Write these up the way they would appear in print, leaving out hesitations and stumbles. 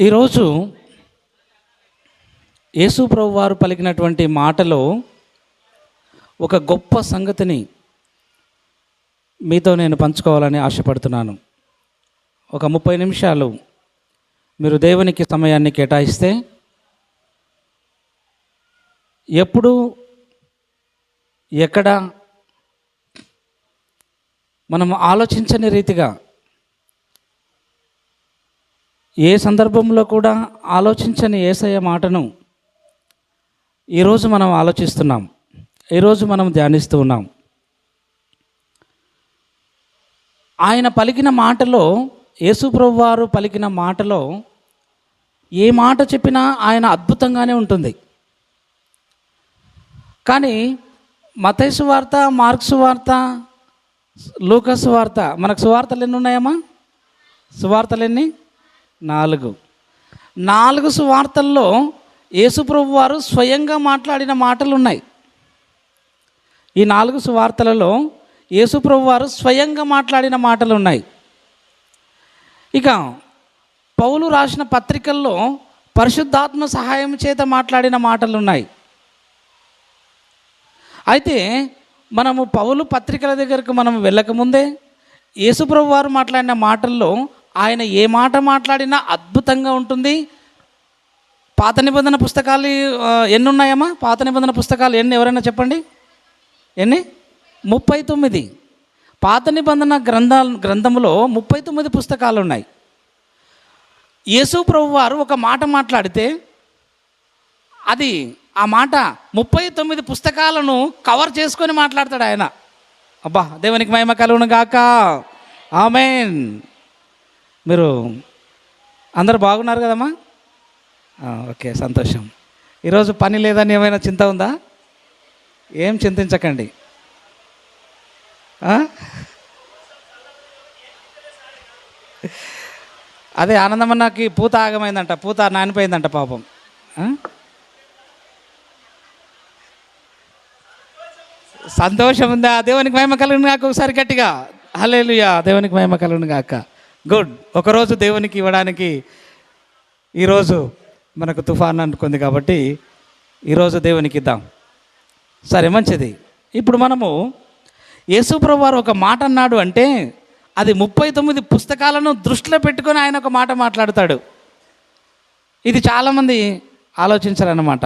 ఈరోజు యేసు ప్రభు వారు పలికినటువంటి మాటలో ఒక గొప్ప సంగతిని మీతో నేను పంచుకోవాలని ఆశపడుతున్నాను. ఒక 30 నిమిషాలు మీరు దేవునికి సమయాన్ని కేటాయిస్తే ఎప్పుడు ఎక్కడ మనం ఆలోచించని రీతిగా ఏ సందర్భంలో కూడా ఆలోచించని యేసయ్య మాటను ఈరోజు మనం ఆలోచిస్తున్నాం, ఈరోజు మనం ధ్యానిస్తూ ఉన్నాం. ఆయన పలికిన మాటలో, యేసు ప్రభువు వారు పలికిన మాటలో ఏ మాట చెప్పినా ఆయన అద్భుతంగానే ఉంటుంది. కానీ మత్తయి సువార్త, మార్కు సువార్త, లూకా సువార్త, మనకు సువార్తలు ఎన్ని ఉన్నాయమ్మా? సువార్తలు ఎన్ని? 4 సువార్తల్లో యేసు ప్రభువు వారు స్వయంగా మాట్లాడిన మాటలు ఉన్నాయి. ఈ 4 సువార్తలలో యేసు ప్రభువు వారు స్వయంగా మాట్లాడిన మాటలు ఉన్నాయి. ఇక పౌలు రాసిన పత్రికల్లో పరిశుద్ధాత్మ సహాయం చేత మాట్లాడిన మాటలు ఉన్నాయి. అయితే మనము పౌలు పత్రికల దగ్గరకు మనం వెళ్ళకముందే యేసు ప్రభువు వారు మాట్లాడిన మాటల్లో ఆయన ఏ మాట మాట్లాడినా అద్భుతంగా ఉంటుంది. పాత నిబంధన పుస్తకాలు ఎన్ని ఉన్నాయమ్మా? పాత నిబంధన పుస్తకాలు ఎన్ని? ఎవరైనా చెప్పండి. ఎన్ని? 39. పాత నిబంధన గ్రంథములో 39 పుస్తకాలు ఉన్నాయి. యేసు ప్రభువు వారు ఒక మాట మాట్లాడితే అది ఆ మాట 39 పుస్తకాలను కవర్ చేసుకొని మాట్లాడతాడు ఆయన. అబ్బా, దేవునికి మహిమ కలుగును గాక. ఆమేన్. మీరు అందరు బాగున్నారు కదమ్మా? ఓకే, సంతోషం. ఈరోజు పని లేదని ఏమైనా చింత ఉందా? ఏం చింతించకండి. అదే ఆనందమన్నకి పూత ఆగమైందంట, పూత నానిపోయిందంట పాపం. సంతోషం ఉందా? దేవునికి మహిమ కలుగును గాక. ఒకసారి గట్టిగా హల్లెలూయా, దేవునికి మహిమ కలుగును గాక. గుడ్. ఒకరోజు దేవునికి ఇవ్వడానికి ఈరోజు మనకు తుఫాన్ అనుకుంది కాబట్టి ఈరోజు దేవునికి ఇద్దాం. సరే, మంచిది. ఇప్పుడు మనము యేసు ప్రభువు వారు ఒక మాట అన్నాడు అంటే అది 39 పుస్తకాలను దృష్టిలో పెట్టుకొని ఆయన ఒక మాట మాట్లాడతాడు. ఇది చాలామంది ఆలోచించారన్నమాట.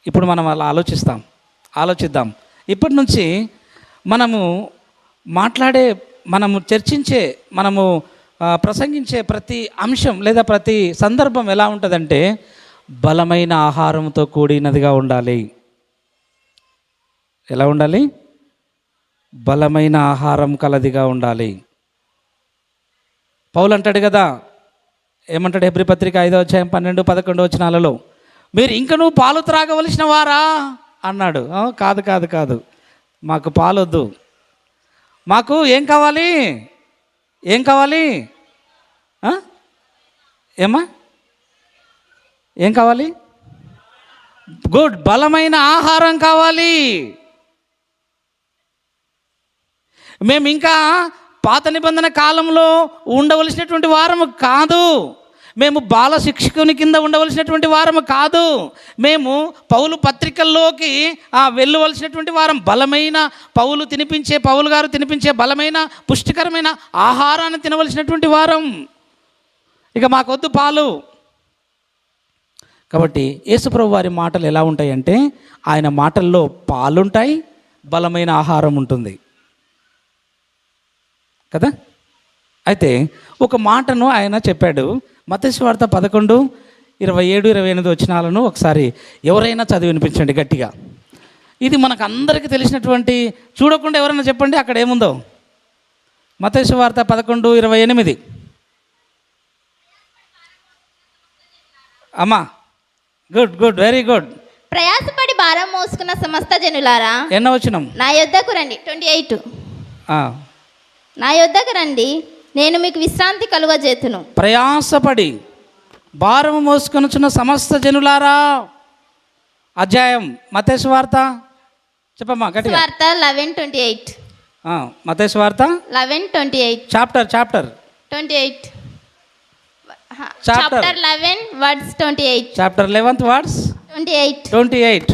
ఇప్పుడు మనం అలా ఆలోచిద్దాం. ఇప్పటి నుంచి మనము మనము చర్చించే, మనము ప్రసంగించే ప్రతి అంశం లేదా ప్రతి సందర్భం ఎలా ఉంటుందంటే బలమైన ఆహారంతో కూడినదిగా ఉండాలి. ఎలా ఉండాలి? బలమైన ఆహారం కలదిగా ఉండాలి. పౌలు అంటాడు కదా, ఏమంటాడు? హెబ్రీ పత్రిక 5వ అధ్యాయం 12, 11 వచనాలలో మీరు ఇంకనూ పాలు త్రాగవలసిన వారా అన్నాడు. కాదు, మాకు పాలొద్దు. మాకు ఏం కావాలి? ఏమ్మా? ఏం కావాలి? గుడ్, బలమైన ఆహారం కావాలి. మేము ఇంకా పాత నిబంధన కాలంలో ఉండవలసినటువంటి వారము కాదు. మేము బాల శిక్షకుని కింద ఉండవలసినటువంటి వారము కాదు. మేము పౌలు పత్రికల్లోకి వెళ్ళవలసినటువంటి వారం. బలమైన పౌలు గారు తినిపించే బలమైన పుష్టికరమైన ఆహారాన్ని తినవలసినటువంటి వారం. ఇక మాకొద్దు పాలు. కాబట్టి యేసు ప్రభువు వారి మాటలు ఎలా ఉంటాయంటే ఆయన మాటల్లో పాలుంటాయి, బలమైన ఆహారం ఉంటుంది కదా. అయితే ఒక మాటను ఆయన చెప్పాడు. మత్తయి సువార్త 11, 27, 28 వచనాలను ఒకసారి ఎవరైనా చదివి వినిపించండి గట్టిగా. ఇది మనకు అందరికీ తెలిసినటువంటి, చూడకుండా ఎవరైనా చెప్పండి అక్కడ ఏముందో. మత్తయి సువార్త 11, 28. అమ్మా, గుడ్, వెరీ గుడ్. ప్రయాసపడి భారం మోసుకున్న సమస్త జనులారా, ఎన్నో వచనం? నా యొద్దకు రండి. 28. నా యొద్దకు రండి, నేను మీకు విశ్రాంతి కలుగజేతును. ప్రయాసపడి భారము మోసుకొనుచున్న సమస్త జనులారా. అధ్యాయం మత్తయి సువార్త చెప్పమ్మా గట్టిగా. సువార్త 11:28. మత్తయి సువార్త 11:28. Chapter 28. Chapter 11 words 28. Chapter 11 words 28.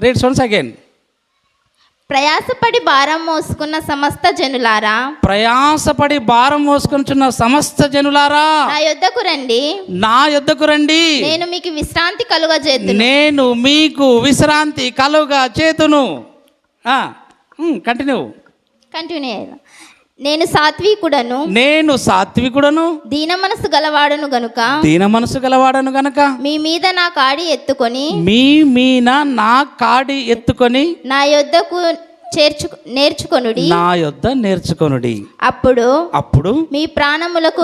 Reads once again. ప్రయాసపడి భారం మోసుకున్న సమస్త జనులారా, ప్రయాసపడి భారం మోసుకొనుచున్న సమస్త జనులారా, నా యొద్దకు రండి, నా యొద్దకు రండి, నేను మీకు విశ్రాంతి కలుగజేతును. నేను మీకు విశ్రాంతి కలుగా చేతును. కంటిన్యూ. నేను సాత్వికుడను దీన మనసు గలవాడను గనుక మీ మీద నా కాడి ఎత్తుకొని నా యొద్దకు నేర్చుకొనుడి. అప్పుడు మీ ప్రాణములకు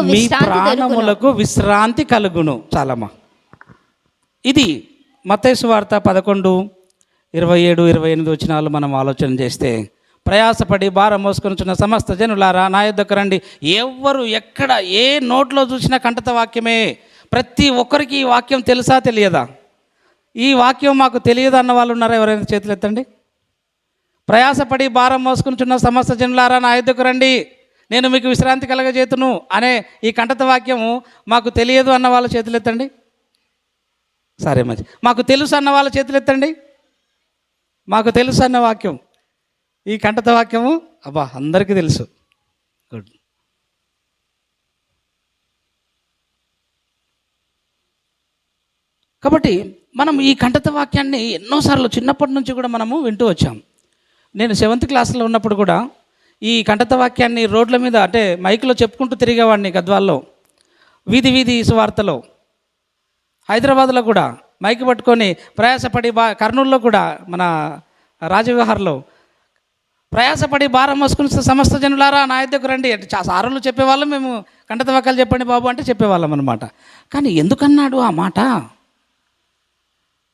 విశ్రాంతి కలుగును. చాలమ్మా. ఇది మత్తయి సువార్త 11:27-28 వచనాలు మనం ఆలోచన చేస్తే, ప్రయాసపడి భారం మోసుకొనుచున్న సమస్త జనులారా నా యొద్దకు రండి. ఎవ్వరు ఎక్కడ ఏ నోట్లో చూసినా కంటత వాక్యమే. ప్రతి ఒక్కరికి ఈ వాక్యం తెలుసా తెలియదా? ఈ వాక్యం మాకు తెలియదు అన్న వాళ్ళు ఉన్నారా? ఎవరైనా చేతులు ఎత్తండి. ప్రయాసపడి భారం మోసుకొనుచున్న సమస్త జనులారా నా యొద్దకు రండి, నేను మీకు విశ్రాంతి కలగజేతును అనే ఈ కంటత వాక్యము మాకు తెలియదు అన్న వాళ్ళ చేతులు ఎత్తండి. సరే, మంచి. మాకు తెలుసు అన్న వాళ్ళ చేతులు ఎత్తండి. మాకు తెలుసు అన్న వాక్యం, ఈ కంటత వాక్యము అందరికీ తెలుసు. గుడ్. కాబట్టి మనం ఈ కంటత వాక్యాన్ని ఎన్నోసార్లు చిన్నప్పటి నుంచి కూడా మనము వింటూ వచ్చాం. నేను 7th క్లాస్లో ఉన్నప్పుడు కూడా ఈ కంటత వాక్యాన్ని రోడ్ల మీద అంటే మైక్లో చెప్పుకుంటూ తిరిగేవాడిని. గద్వాల్లో వీధి సువార్తలో, హైదరాబాద్లో కూడా మైక్ పట్టుకొని ప్రయాసపడి కర్నూలులో కూడా మన రాజవిహార్లో ప్రయాసపడి భారం మోసుకుని సమస్త జనులారా నా యొద్దకు రండి అంటే సారులు చెప్పేవాళ్ళం. మేము కంటత వాక్యాలు చెప్పండి బాబు అంటే చెప్పేవాళ్ళం అనమాట. కానీ ఎందుకన్నాడు ఆ మాట?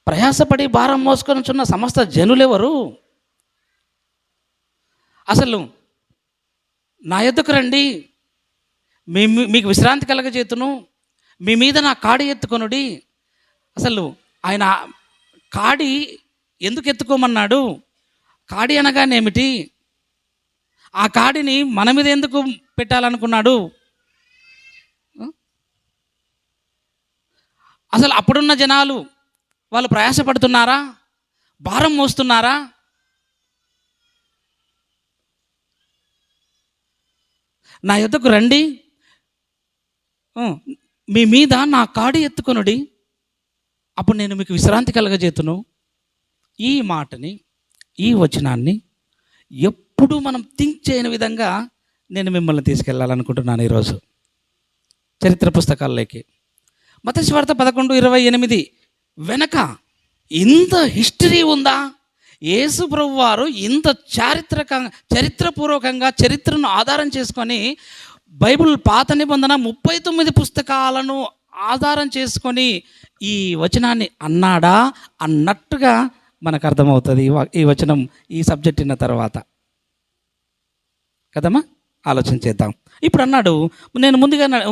ప్రయాసపడి భారం మోసుకొనుచున్న సమస్త జనులెవరు? అసలు నా యొద్దకు రండి, మీకు విశ్రాంతి కలగజేతును, మీ మీద నా కాడి ఎత్తుకొనుడి. అసలు ఆయన కాడి ఎందుకు ఎత్తుకోమన్నాడు? కాడి అనగానేమిటి? ఆ కాడిని మన మీద ఎందుకు పెట్టాలనుకున్నాడు? అసలు అప్పుడున్న జనాలు వాళ్ళు ప్రయాసపడుతున్నారా? భారం మోస్తున్నారా? నా యొద్దకు రండి, మీ మీద నా కాడి ఎత్తుకొనుడి, అప్పుడు నేను మీకు విశ్రాంతి కలగజేతును. ఈ మాటని, ఈ వచనాన్ని ఎప్పుడు మనం థింక్ చేయని విధంగా నేను మిమ్మల్ని తీసుకెళ్ళాలనుకుంటున్నాను ఈరోజు చరిత్ర పుస్తకాల్లోకి. మత్తయి సువార్త 11:28 వెనక ఇంత హిస్టరీ ఉందా? యేసు ప్రభువు వారు ఇంత చరిత్రపూర్వకంగా చరిత్రను ఆధారం చేసుకొని బైబిల్ పాత నిబంధన 39 పుస్తకాలను ఆధారం చేసుకొని ఈ వచనాన్ని అన్నాడా అన్నట్టుగా మనకు అర్థమవుతుంది ఈ వచనం, ఈ సబ్జెక్ట్ విన్న తర్వాత కదమ్మా. ఆలోచన చేద్దాం. ఇప్పుడు అన్నాడు, నేను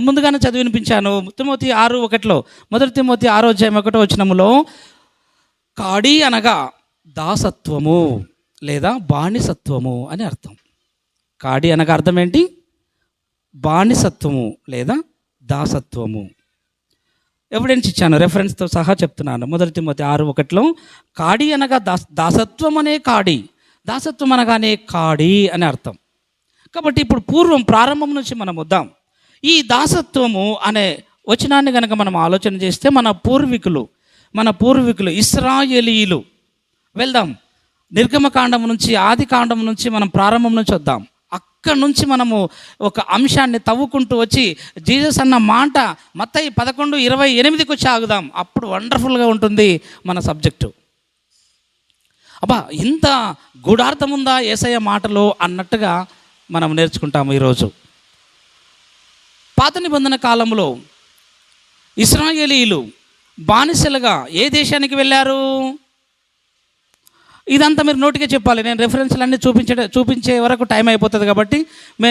ముందుగానే చదివి వినిపించాను. తిమోతి 6:1 మొదటి తిమోతి 6:1 కాడి అనగా దాసత్వము లేదా బానిసత్వము అని అర్థం. కాడి అనగా అర్థం ఏంటి? బానిసత్వము లేదా దాసత్వము. ఎవిడెన్స్ ఇచ్చాను, రెఫరెన్స్తో సహా చెప్తున్నాను. మొదటి తిమోతి 6:1 కాడి అనగా దాసత్వం అనే కాడి, దాసత్వం అనగానే కాడి అని అర్థం. కాబట్టి ఇప్పుడు ప్రారంభం నుంచి మనం వద్దాం. ఈ దాసత్వము అనే వచనాన్ని కనుక మనం ఆలోచన చేస్తే మన పూర్వీకులు ఇశ్రాయేలీయులు, వెళ్దాం నిర్గమకాండం నుంచి, ఆది కాండం నుంచి మనం ప్రారంభం నుంచి వద్దాం. అక్కడి నుంచి మనము ఒక అంశాన్ని తవ్వుకుంటూ వచ్చి జీసస్ అన్న మాట మత్తయి 11:28 వచ్చి ఆగుదాం. అప్పుడు వండర్ఫుల్గా ఉంటుంది మన సబ్జెక్టు. ఇంత గూఢార్థం ఉందా యేసయ్య మాటలో అన్నట్టుగా మనం నేర్చుకుంటాము ఈరోజు. పాత నిబంధన కాలంలో ఇశ్రాయేలీయులు బానిసలుగా ఏ దేశానికి వెళ్ళారు? ఇదంతా మీరు నోటిగా చెప్పాలి. నేను రెఫరెన్స్లన్నీ చూపించే వరకు టైం అయిపోతుంది కాబట్టి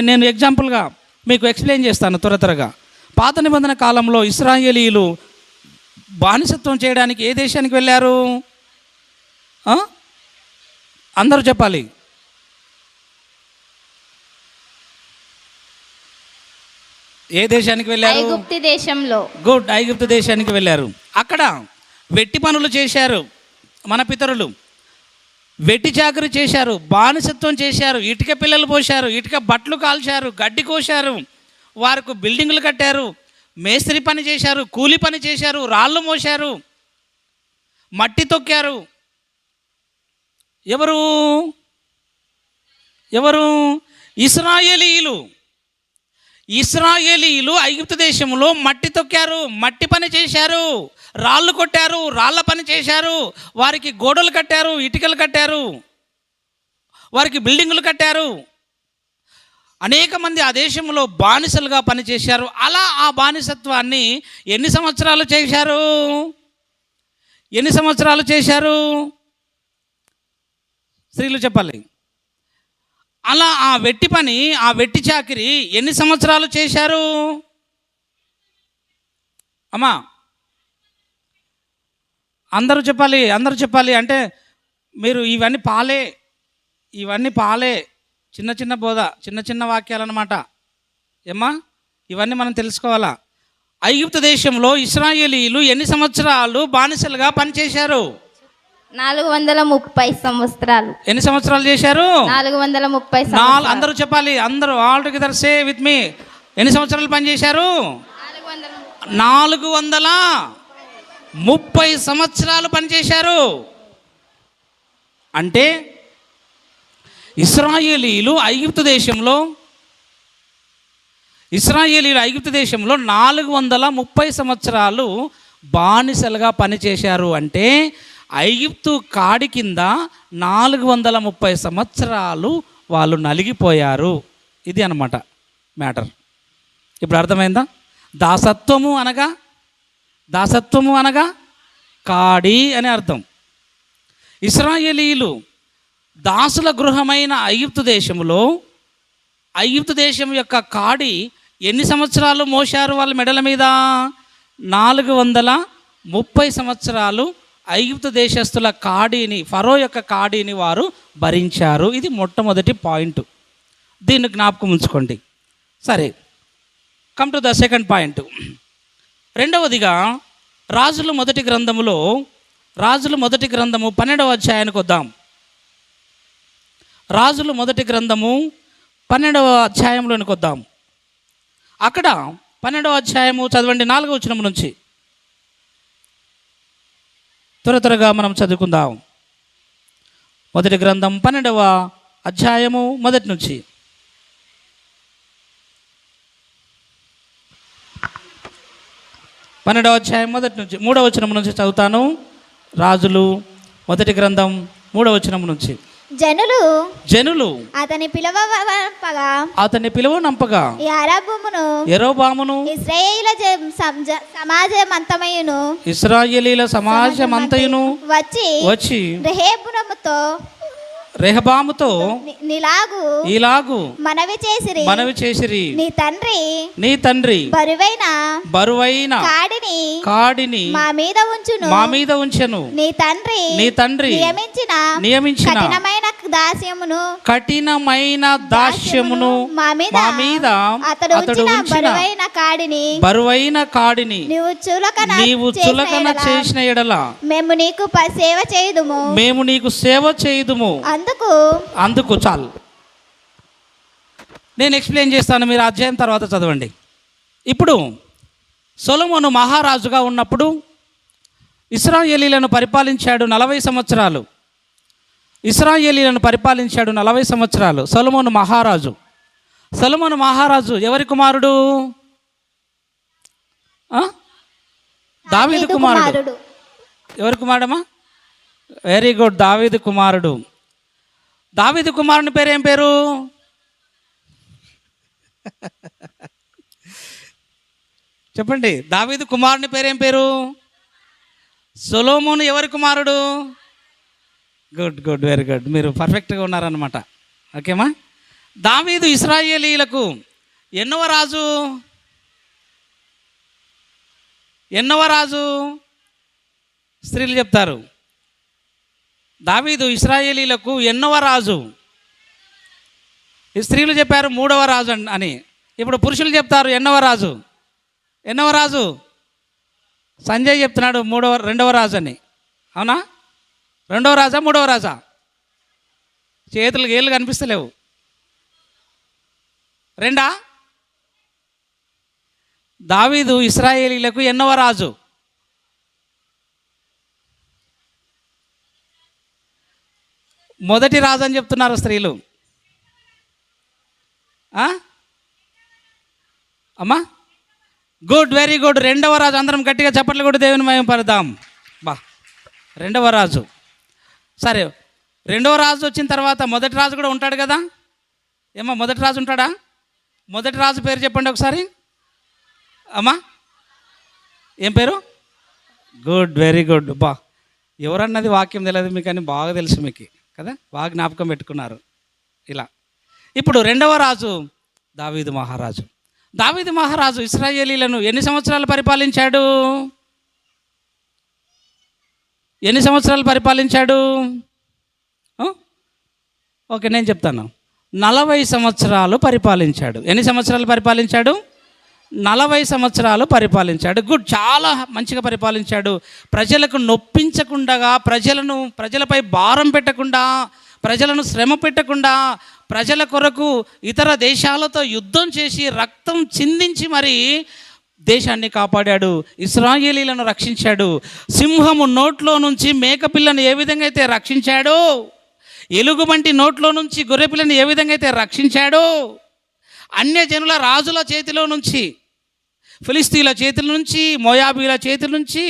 నేను ఎగ్జాంపుల్గా మీకు ఎక్స్ప్లెయిన్ చేస్తాను త్వరగా. పాత నిబంధన కాలంలో ఇశ్రాయేలీయులు బానిసత్వం చేయడానికి ఏ దేశానికి వెళ్ళారు? అందరూ చెప్పాలి. ఏ దేశానికి వెళ్ళారు? ఐగుప్తు దేశంలో. గుడ్, ఐగుప్తు దేశానికి వెళ్ళారు. అక్కడ వెట్టి పనులు చేశారు మన పితరులు. వెట్టి చాకరీ చేశారు, బానిసత్వం చేశారు, ఇటుక పిల్లలు పోశారు, ఇటుక బట్టలు కాల్చారు, గడ్డి కోశారు, వారికి బిల్డింగులు కట్టారు, మేస్త్రి పని చేశారు, కూలి పని చేశారు, రాళ్ళు మోశారు, మట్టి తొక్కారు. ఎవరు ఎవరు ఇశ్రాయేలీయులు. ఇశ్రాయేలీయులు ఐగుప్తు దేశంలో మట్టి తొక్కారు, మట్టి పని చేశారు, రాళ్ళు కొట్టారు, రాళ్ళ పని చేశారు, వారికి గోడలు కట్టారు, ఇటుకలు కట్టారు, వారికి బిల్డింగులు కట్టారు. అనేక మంది ఆ దేశంలో బానిసలుగా పనిచేశారు. అలా ఆ బానిసత్వాన్ని ఎన్ని సంవత్సరాలు చేశారు? ఎన్ని సంవత్సరాలు చేశారు? స్త్రీలు చెప్పాలి. అలా ఆ వెట్టి పని, ఆ వెట్టి చాకిరి ఎన్ని సంవత్సరాలు చేశారు? అమ్మా అందరూ చెప్పాలి, అందరూ చెప్పాలి. అంటే మీరు ఇవన్నీ పాలే చిన్న చిన్న బోధ, చిన్న చిన్న వాక్యాలు అన్నమాట. ఏమ్మా ఇవన్నీ మనం తెలుసుకోవాలా. ఐగుప్తు దేశంలో ఇశ్రాయేలీయులు ఎన్ని సంవత్సరాలు బానిసలుగా పనిచేశారు? 430 సంవత్సరాలు. ఎన్ని సంవత్సరాలు చేశారు? 430 సంవత్సరాలు. అందరూ చెప్పాలి, అందరూ all together say with me. ఎన్ని సంవత్సరాలు పనిచేశారు? 430 సంవత్సరాలు పనిచేశారు. అంటే ఇశ్రాయేలీయులు ఐగుప్తు దేశంలో 430 సంవత్సరాలు బానిసలుగా పనిచేశారు. అంటే ఐగుప్తు కాడి కింద 430 సంవత్సరాలు వాళ్ళు నలిగిపోయారు. ఇది అన్నమాట మ్యాటర్. ఇప్పుడు అర్థమైందా? దాసత్వము అనగా కాడి అని అర్థం. ఇశ్రాయేలీయులు దాసుల గృహమైన ఐగుప్తు దేశం యొక్క కాడి ఎన్ని సంవత్సరాలు మోశారు వాళ్ళ మెడల మీద? 430 సంవత్సరాలు ఐగుప్తు దేశస్తుల కాడిని, ఫరో యొక్క కాడిని వారు భరించారు. ఇది మొట్టమొదటి పాయింట్. దీన్ని జ్ఞాపకం ఉంచుకోండి. సరే, come to the second point. రెండవదిగా రాజుల మొదటి గ్రంథము 12వ అధ్యాయానికి వద్దాం. రాజుల మొదటి గ్రంథము 12వ అధ్యాయంలోనికి వద్దాం. అక్కడ 12వ అధ్యాయము చదవండి, 4వ వచనం నుంచి. త్వరగా మనం చదువుకుందాం. మొదటి గ్రంథం 12వ అధ్యాయము మొదటి నుంచి. పన్నెండవ అధ్యాయం మొదటి నుంచి 3వ వచనం నుంచి చదువుతాను. రాజులు మొదటి గ్రంథం 3వ వచనం నుంచి. జనులు అతని పిలువనంపగా యరొబామును ఇశ్రాయేలీల సమాజమంతయును వచ్చి రెహబాముతో ఇలాగు మనవి చేసిరి, నీ తండ్రి బరువైన కాడిని మా మీద ఉంచెను, నీ తండ్రి నియమించిన కఠినమైన దాస్యమును మా మీద అతడు ఉంచిన బరువైన కాడిని నీవు చులకన చేసిన ఎడల మేము నీకు సేవ చేయుదుము. అందుకు చాలు, నేను ఎక్స్ప్లెయిన్ చేస్తాను, మీరు అధ్యాయం తర్వాత చదవండి. ఇప్పుడు సొలొమోను మహారాజుగా ఉన్నప్పుడు ఇశ్రాయేలీలను పరిపాలించాడు 40 సంవత్సరాలు. పరిపాలించాడు 40 సంవత్సరాలు సొలొమోను మహారాజు ఎవరి కుమారుడు? దావీదు కుమారుడు. ఎవరి కుమారుడమ్మా? వెరీ గుడ్, దావీదు కుమారుడు. దావీదు కుమారుని పేరు ఏం పేరు? చెప్పండి, దావీదు కుమారుని పేరేం పేరు? సొలొమోను ఎవరి కుమారుడు? గుడ్, వెరీ గుడ్, మీరు పర్ఫెక్ట్గా ఉన్నారన్నమాట. ఓకేమా? దావీదు ఇశ్రాయేలీయులకు ఎన్నవ రాజు? స్త్రీలు చెప్తారు. దావీదు ఇశ్రాయేలీయులకు ఎన్నవ రాజు? స్త్రీలు చెప్పారు 3వ రాజు అని. ఇప్పుడు పురుషులు చెప్తారు ఎన్నవ రాజు సంజయ్ చెప్తున్నాడు రెండవ రాజు అని. అవునా? రెండవ రాజా మూడవ రాజా? చేతులకు ఏళ్ళు కనిపిస్తలేవు. రెండా? దావీదు ఇశ్రాయేలీలకు ఎన్నవ రాజు? మొదటి రాజు అని చెప్తున్నారు స్త్రీలు. అమ్మా గుడ్, వెరీ గుడ్. రెండవ రాజు. అందరం గట్టిగా చప్పట్లు కూడా దేవుని మహిమ పడదాం. రెండవ రాజు. సరే, రెండవ రాజు వచ్చిన తర్వాత మొదటి రాజు కూడా ఉంటాడు కదా. ఏమో మొదటి రాజు ఉంటాడా? మొదటి రాజు పేరు చెప్పండి ఒకసారి. అమ్మా ఏం పేరు? Good, very good. ఎవరన్నది వాక్యం తెలియదు మీకు అని బాగా తెలుసు మీకు కదా, బాగా జ్ఞాపకం పెట్టుకున్నారు. ఇలా ఇప్పుడు రెండవ రాజు దావీదు మహారాజు. దావీదు మహారాజు ఇశ్రాయేలీలను ఎన్ని సంవత్సరాలు పరిపాలించాడు? ఓకే, నేను చెప్తాను. 40 సంవత్సరాలు పరిపాలించాడు. ఎన్ని సంవత్సరాలు పరిపాలించాడు? 40 సంవత్సరాలు పరిపాలించాడు. గుడ్, చాలా మంచిగా పరిపాలించాడు. ప్రజలకు నొప్పించకుండా, ప్రజలపై భారం పెట్టకుండా, ప్రజలను శ్రమ పెట్టకుండా, ప్రజల కొరకు ఇతర దేశాలతో యుద్ధం చేసి రక్తం చిందించి మరి దేశాన్ని కాపాడాడు, ఇశ్రాయేలీలను రక్షించాడు. సింహము నోట్లో నుంచి మేకపిల్లను ఏ విధంగా అయితే రక్షించాడో, ఎలుగుబంటి నోట్లో నుంచి గొర్రెపిల్లను ఏ విధంగా అయితే రక్షించాడో, అన్యజనుల రాజుల చేతిలో నుంచి, ఫిలిస్తీన్ల చేతుల నుంచి, మోయాబీల చేతుల నుంచి,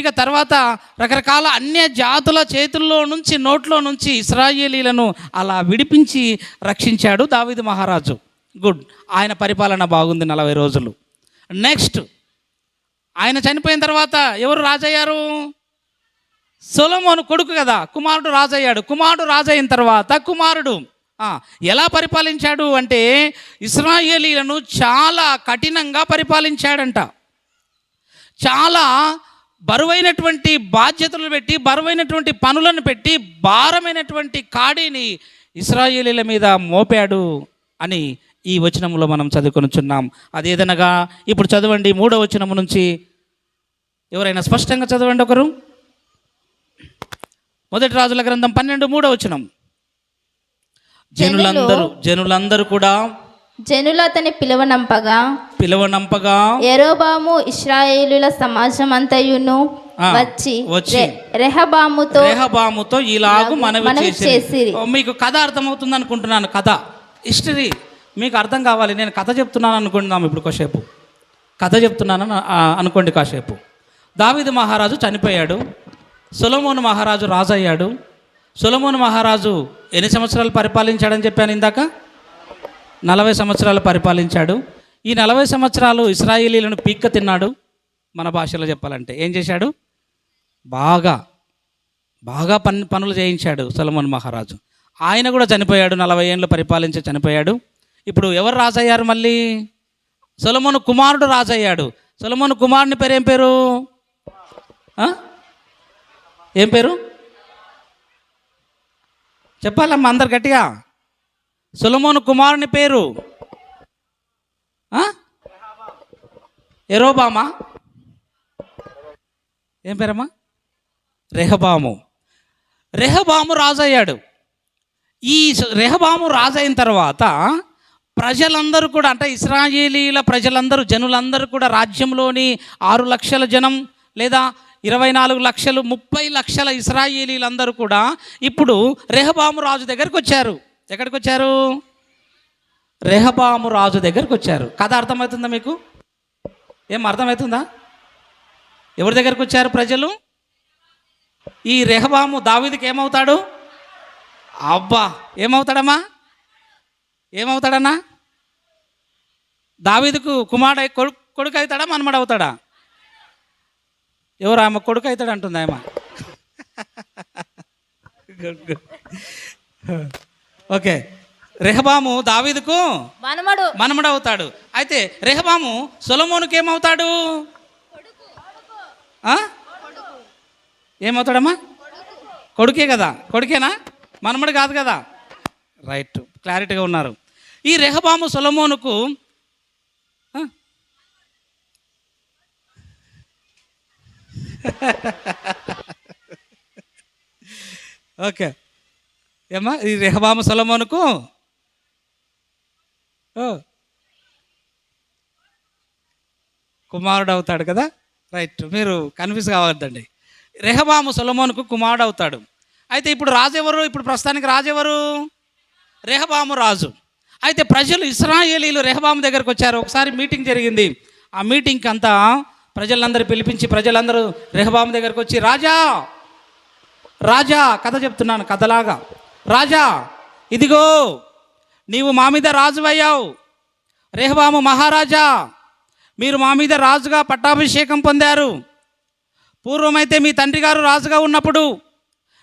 ఇక తర్వాత రకరకాల అన్య జాతుల చేతుల్లో నుంచి, నోట్లో నుంచి ఇశ్రాయేలీలను అలా విడిపించి రక్షించాడు దావీదు మహారాజు. గుడ్, ఆయన పరిపాలన బాగుంది 40 రోజులు. నెక్స్ట్, ఆయన చనిపోయిన తర్వాత ఎవరు రాజయ్యారు? సొలొమోను కొడుకు కదా, కుమారుడు రాజయ్యాడు. కుమారుడు రాజైన తర్వాత కుమారుడు ఎలా పరిపాలించాడు అంటే ఇశ్రాయేలీలను చాలా కఠినంగా పరిపాలించాడంట. చాలా బరువైనటువంటి బాధ్యతలు పెట్టి, బరువైనటువంటి పనులను పెట్టి, భారమైనటువంటి కాడిని ఇశ్రాయేలీల మీద మోపాడు అని ఈ వచనంలో మనం చదువుకొనుచున్నాం. అదేదనగా ఇప్పుడు చదవండి 3వ వచనము నుంచి. ఎవరైనా స్పష్టంగా చదవండి ఒకరు. మొదటి రాజుల గ్రంథం 12:3వ వచనం. జనులందరూ కూడా జనులు అతని పిలువనంపగా యెరోబాము ఇశ్రాయేలుల సమాజం అంతయును వచ్చి రెహబాముతో ఇలాగు మనవి చేసిరి. మీకు కథ అర్థమవుతుంది అనుకుంటున్నాను. కథ హిస్టరీ మీకు అర్థం కావాలి. నేను కథ చెప్తున్నాను అనుకుంటున్నాము. ఇప్పుడు కాసేపు కథ చెప్తున్నాను అనుకోండి. కాసేపు దావీదు మహారాజు చనిపోయాడు. సొలొమోను మహారాజు రాజు అయ్యాడు. సొలొమోను మహారాజు ఎన్ని సంవత్సరాలు పరిపాలించాడని చెప్పాను ఇందాక? 40 సంవత్సరాలు పరిపాలించాడు. ఈ 40 సంవత్సరాలు ఇశ్రాయేలీలను పీక్క తిన్నాడు. మన భాషలో చెప్పాలంటే ఏం చేశాడు? బాగా పనులు చేయించాడు సొలొమోను మహారాజు. ఆయన కూడా చనిపోయాడు. 40 ఏళ్ళు పరిపాలించి చనిపోయాడు. ఇప్పుడు ఎవరు రాజయ్యారు? మళ్ళీ సొలొమోను కుమారుడు రాజయ్యాడు. సొలొమోను కుమారుని పేరు ఏం పేరు? ఏం పేరు చెప్పాలమ్మా అందరు గట్టిగా. సొలొమోను కుమారుని పేరు యెరోబామా? ఏం పేరమ్మా? రెహబాము రాజు అయ్యాడు. ఈ రెహబాము రాజు అయిన తర్వాత ప్రజలందరూ కూడా, అంటే ఇశ్రాయేలీల ప్రజలందరూ, జనులందరూ కూడా, రాజ్యంలోని 6 లక్షల జనం లేదా 24 లక్షలు 30 లక్షల ఇశ్రాయేలీలందరూ కూడా ఇప్పుడు రెహబాము రాజు దగ్గరికి వచ్చారు. ఎక్కడికి వచ్చారు? రెహబాము రాజు దగ్గరికి వచ్చారు. కథ అర్థమవుతుందా మీకు? ఏం అర్థమవుతుందా? ఎవరి దగ్గరికి వచ్చారు ప్రజలు? ఈ రెహబాము దావీదుకి ఏమవుతాడు? అబ్బా, ఏమవుతాడమ్మా? ఏమవుతాడన్నా? దావీదుకు కొడుకు అవుతాడా, మనమడు అవుతాడా? ఎవరు ఆమె కొడుకు అవుతాడు అంటుంది ఆమె. ఓకే, రెహబాము దావీదుకు మనమడు అవుతాడు. అయితే రెహబాము సొలొమోనుకి ఏమవుతాడు? ఏమవుతాడమ్మా? కొడుకే కదా. కొడుకేనా? మనమడు కాదు కదా. రైట్, క్లారిటీగా ఉన్నారు. ఈ రెహబాము సొలొమోనుకు ఓకే ఏమ్మా, ఈ రెహబాము సొలొమోనుకు కుమారుడు అవుతాడు కదా. రైట్, మీరు కన్ఫ్యూజ్ కావద్దండి. రెహబాము సొలొమోనుకు కుమారుడు అవుతాడు. అయితే ఇప్పుడు రాజు ఎవరు? ఇప్పుడు ప్రస్తుతానికి రాజు ఎవరు? రెహబాము రాజు. అయితే ప్రజలు ఇశ్రాయేలీలు రెహబాము దగ్గరకు వచ్చారు. ఒకసారి మీటింగ్ జరిగింది. ఆ మీటింగ్కి అంతా ప్రజలందరూ పిలిపించి ప్రజలందరూ రెహబాము దగ్గరకు వచ్చి, రాజా రాజా, కథ చెప్తున్నాను కథలాగా, రాజా ఇదిగో నీవు మా మీద రాజు అయ్యావు, రెహబాము మహారాజా మీరు మా మీద రాజుగా పట్టాభిషేకం పొందారు. పూర్వమైతే మీ తండ్రి గారు రాజుగా ఉన్నప్పుడు,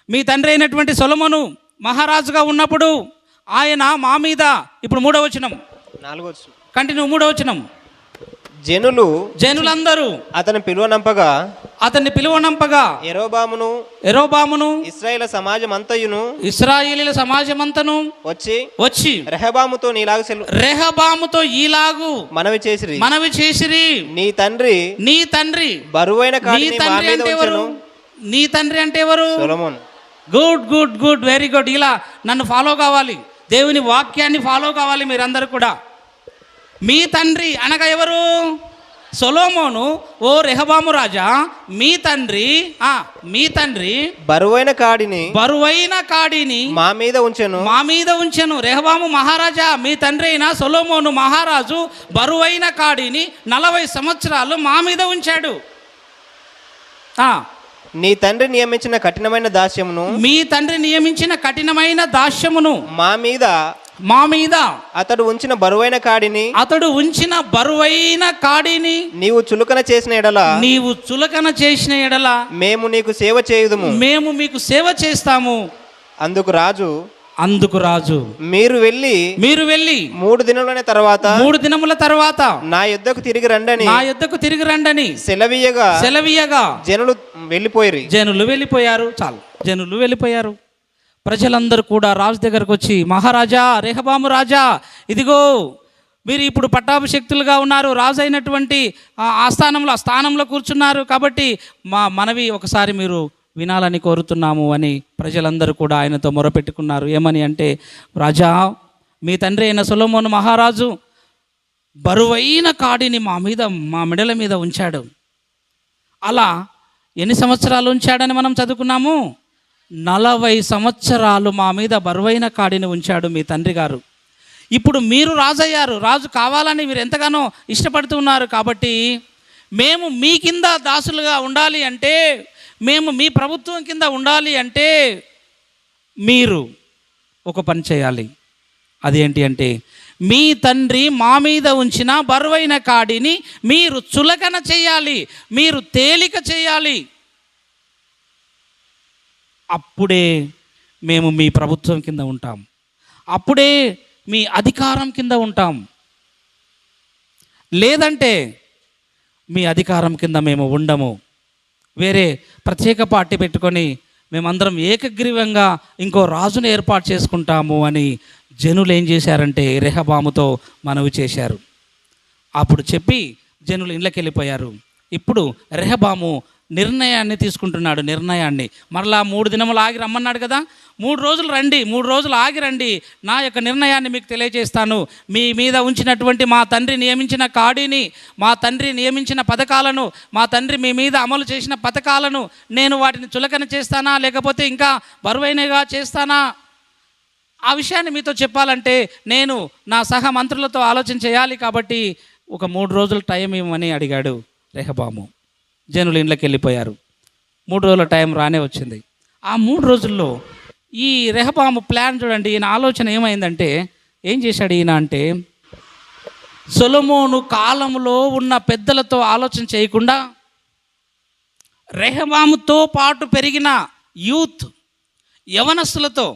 మీ తండ్రి అయినటువంటి సొలొమోను మహారాజుగా ఉన్నప్పుడు ఆయన మా మీద, ఇప్పుడు 3వ వచనం 4వ వచనం కంటిన్యూ, 3వ వచనం, జనులందరూ అతన్ని పిలువనంపగా యరొబామును ఇశ్రాయేలీల సమాజమంతను వచ్చి రెహబాముతో ఈలాగు మనవి చేసిరి, నీ తండ్రి బరువైన నీ తండ్రి అంటే ఎవరు? Solomon. Good good good, very good. ఇలా నన్ను ఫాలో కావాలి, దేవుని వాక్యాన్ని ఫాలో కావాలి మీరందరూ కూడా. మీ తండ్రి అనగా ఎవరు? సొలొమోను. ఓ రెహబాము రాజా, మీ తండ్రి బరువైన కాడిని మా మీద ఉంచెను. రెహబాము మహారాజా, మీ తండ్రి అయిన సొలొమోను మహారాజు బరువైన కాడిని 40 సంవత్సరాలు మా మీద ఉంచాడు. నీ తండ్రి నియమించిన కఠినమైన దాస్యమును మా మీద అతడు ఉంచిన బరువైన కాడిని నీవు చులకన చేసిన ఎడల మేము నీకు సేవ చేయుదుము, మేము మీకు సేవ చేస్తాము. అందుకు రాజు మీరు వెళ్ళి 3 దినముల తర్వాత నా యొద్దకు తిరిగి రండని సెలవీయగా జనులు వెళ్ళిపోయారు. చాలు, జనులు వెళ్ళిపోయారు. ప్రజలందరూ కూడా రాజు దగ్గరకు వచ్చి, మహారాజా రెహబాము రాజా, ఇదిగో మీరు ఇప్పుడు పట్టాభిషక్తులుగా ఉన్నారు, రాజు అయినటువంటి ఆ స్థానంలో కూర్చున్నారు, కాబట్టి మా మనవి ఒకసారి మీరు వినాలని కోరుతున్నాము అని ప్రజలందరూ కూడా ఆయనతో మొరపెట్టుకున్నారు. ఏమని అంటే, రాజా మీ తండ్రి అయిన సొలొమోను మహారాజు బరువైన కాడిని మా మెడల మీద ఉంచాడు. అలా ఎన్ని సంవత్సరాలు ఉంచాడని మనం చదువుకున్నాము? 40 సంవత్సరాలు మా మీద బరువైన కాడిని ఉంచాడు మీ తండ్రి గారు. ఇప్పుడు మీరు రాజు అయ్యారు, రాజు కావాలని మీరు ఎంతగానో ఇష్టపడుతున్నారు, కాబట్టి మేము మీ కింద దాసులుగా ఉండాలి అంటే, మేము మీ ప్రభుత్వం కింద ఉండాలి అంటే మీరు ఒక పని చేయాలి. అదేంటి అంటే, మీ తండ్రి మా మీద ఉంచిన బరువైన కాడిని మీరు చులకన చేయాలి, మీరు తేలిక చేయాలి. అప్పుడే మేము మీ ప్రభుత్వం కింద ఉంటాం, అప్పుడే మీ అధికారం కింద ఉంటాం. లేదంటే మీ అధికారం కింద మేము ఉండము, వేరే ప్రత్యేక పార్టీ పెట్టుకొని మేమందరం ఏకగ్రీవంగా ఇంకో రాజును ఏర్పాటు చేసుకుంటాము అని జనులు ఏం చేశారంటే రెహబాముతో మనవి చేశారు. అప్పుడు చెప్పి జనులు ఇళ్ళకి వెళ్ళిపోయారు. ఇప్పుడు రెహబాము నిర్ణయాన్ని తీసుకుంటున్నాడు. మరలా 3 దినములు ఆగి రమ్మన్నాడు కదా, 3 రోజులు ఆగి రండి, నా యొక్క నిర్ణయాన్ని మీకు తెలియజేస్తాను. మీ మీద ఉంచినటువంటి మా తండ్రి నియమించిన కాడిని, మా తండ్రి నియమించిన పథకాలను, మా తండ్రి మీ మీద అమలు చేసిన పథకాలను నేను వాటిని చులకన చేస్తానా, లేకపోతే ఇంకా బరువైనగా చేస్తానా, ఆ విషయాన్ని మీతో చెప్పాలంటే నేను నా సహ మంత్రులతో ఆలోచన చేయాలి. కాబట్టి ఒక 3 రోజులు టైం ఇవ్వమని అడిగాడు రెహబాము. జనులు ఇండ్లకి వెళ్ళిపోయారు. 3 రోజుల టైం రానే వచ్చింది. ఆ 3 రోజుల్లో ఈ రెహబాము ప్లాన్ చూడండి. ఈయన ఆలోచన ఏమైందంటే, ఏం చేశాడు ఈయన అంటే, సొలొమోను కాలంలో ఉన్న పెద్దలతో ఆలోచన చేయకుండా రెహబాముతో పాటు పెరిగిన యవనస్తులతో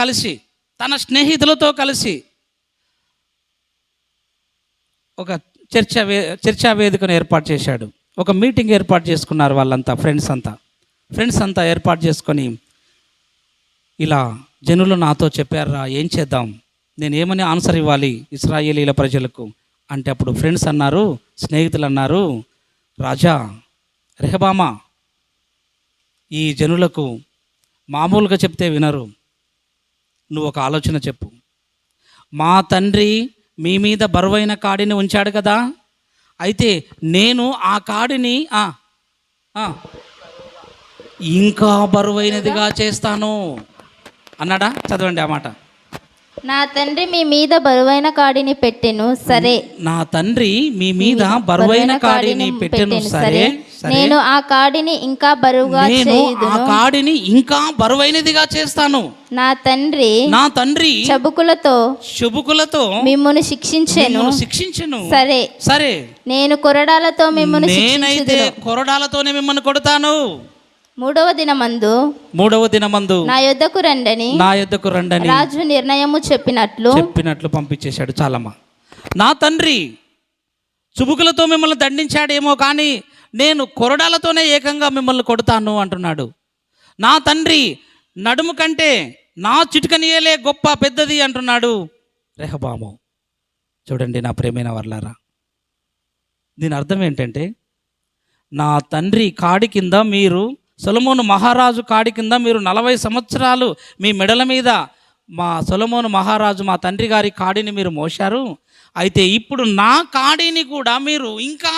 కలిసి, తన స్నేహితులతో కలిసి ఒక చర్చా వేదికను ఏర్పాటు చేశాడు. ఒక మీటింగ్ ఏర్పాటు చేసుకున్నారు వాళ్ళంతా, ఫ్రెండ్స్ అంతా ఏర్పాటు చేసుకొని, ఇలా జనులు నాతో చెప్పారా, ఏం చేద్దాం, నేను ఏమని ఆన్సర్ ఇవ్వాలి ఇశ్రాయేలీల ప్రజలకు అంటే, అప్పుడు ఫ్రెండ్స్ అన్నారు, స్నేహితులు అన్నారు, రాజా రెహబామా, ఈ జనులకు మామూలుగా చెప్తే వినరు, నువ్వు ఒక ఆలోచన చెప్పు. మా తండ్రి మీ మీద బరువైన కాడిని ఉంచాడు కదా, అయితే నేను ఆ కాడిని ఇంకా బరువైనదిగా చేస్తాను అన్నాడా? చదవండి ఆ మాట. నా తండ్రి మీ మీద బరువైన కాడిని పెట్టెను, సరే. నా తండ్రి మీ మీద బరువైన కాడిని పెట్టెను, సరే. నేను ఆ కాడిని ఇంకా బరువుగా చేయుదును. ఆ కాడిని ఇంకా బరువైనదిగా చేస్తాను. నా తండ్రి చెబుకులతో మిమ్మును శిక్షించెను, సరే. సరే, నేను కొరడాలతో మిమ్మును నేనైతే కొరడాలతోనే మిమ్మల్ని కొడతాను. మూడవ దినమందు నా యొద్దకు రండని రాజు నిర్ణయము చెప్పినట్లు పంపించేశాడు. చాలమ్మా. నా తండ్రి చుబుకులతో మిమ్మల్ని దండించాడేమో కానీ నేను కొరడాలతోనే ఏకంగా మిమ్మల్ని కొడతాను అంటున్నాడు. నా తండ్రి నడుము కంటే నా చిటికనియలే గొప్ప పెద్దది అంటున్నాడు రెహబాము. చూడండి నా ప్రేమైన వర్లారా, దీని అర్థం ఏంటంటే, నా తండ్రి కాడి కింద మీరు, సొలొమోను మహారాజు కాడి కింద మీరు 40 సంవత్సరాలు మీ మెడల మీద మా సొలొమోను మహారాజు మా తండ్రి గారి కాడిని మీరు మోశారు. అయితే ఇప్పుడు నా కాడిని కూడా మీరు ఇంకా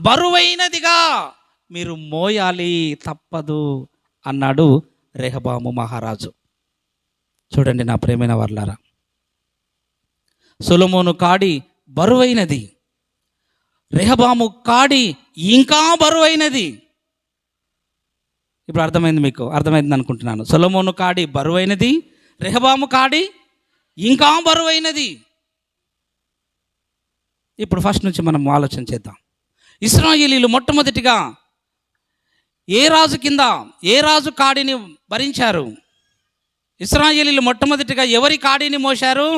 బరువైనదిగా మీరు మోయాలి, తప్పదు అన్నాడు రెహబాము మహారాజు. చూడండి నా ప్రేమైన వర్లారా, సొలొమోను కాడి బరువైనది, రెహబాము కాడి ఇంకా బరువైనది. ఇప్పుడు అర్థమైంది, మీకు అర్థమైంది అనుకుంటున్నాను. సొలొమోను కాడి బరువైనది, రెహబాము కాడి ఇంకా బరువైనది. ఇప్పుడు ఫస్ట్ నుంచి మనం ఆలోచన చేద్దాం. ఇశ్రాయేలీయులు మొట్టమొదటిగా ఏ రాజు కాడిని భరించారు? ఇశ్రాయేలీయులు మొట్టమొదటిగా ఎవరి కాడిని మోశారు?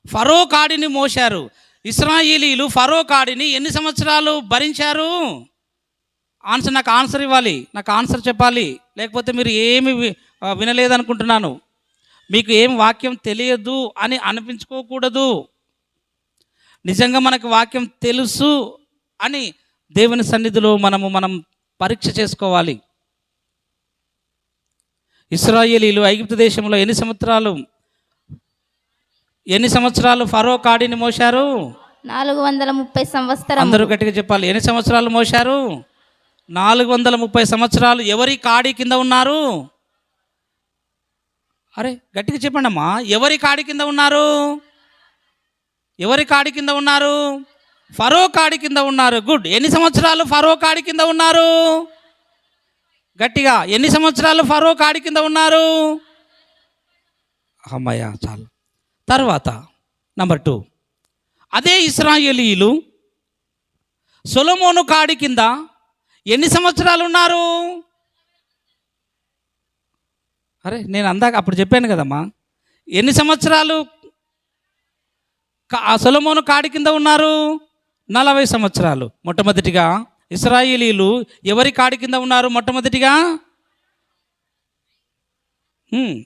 ఫరో కాడిని మోశారు. ఇశ్రాయేలీయులు ఫరో కాడిని ఎన్ని సంవత్సరాలు భరించారు? నాకు ఆన్సర్ ఇవ్వాలి, నాకు ఆన్సర్ చెప్పాలి, లేకపోతే మీరు ఏమి వినలేదనుకుంటున్నాను. మీకు ఏం వాక్యం తెలియదు అని అనిపించుకోకూడదు. నిజంగా మనకు వాక్యం తెలుసు అని దేవుని సన్నిధిలో మనం పరీక్ష చేసుకోవాలి. ఇశ్రాయేలీయులు ఐగుప్తు దేశంలో ఎన్ని సంవత్సరాలు ఫరో కాడిని మోశారు? 430 సంవత్సరాలు. అందరూ గట్టిగా చెప్పాలి. ఎన్ని సంవత్సరాలు మోశారు? 430 సంవత్సరాలు. ఎవరి కాడి కింద ఉన్నారు? అరే గట్టిగా చెప్పండి అమ్మా, ఎవరి కాడి కింద ఉన్నారు? ఎవరి కాడి కింద ఉన్నారు? ఫరో కాడి కింద ఉన్నారు. గుడ్. ఎన్ని సంవత్సరాలు ఫరో కాడి కింద ఉన్నారు? గట్టిగా, ఎన్ని సంవత్సరాలు ఫరో కాడి కింద ఉన్నారు? అమ్మయ్య చాలు. తర్వాత నంబర్ 2, అదే ఇశ్రాయేలీయులు సొలొమోను కాడి కింద ఎన్ని సంవత్సరాలు ఉన్నారు? అరే నేను అందాక అప్పుడు చెప్పాను కదమ్మా, ఎన్ని సంవత్సరాలు సొలొమోను కాడి కింద ఉన్నారు? 40 సంవత్సరాలు. మొట్టమొదటిగా ఇశ్రాయేలీయులు ఎవరి కాడి కింద ఉన్నారు? మొట్టమొదటిగా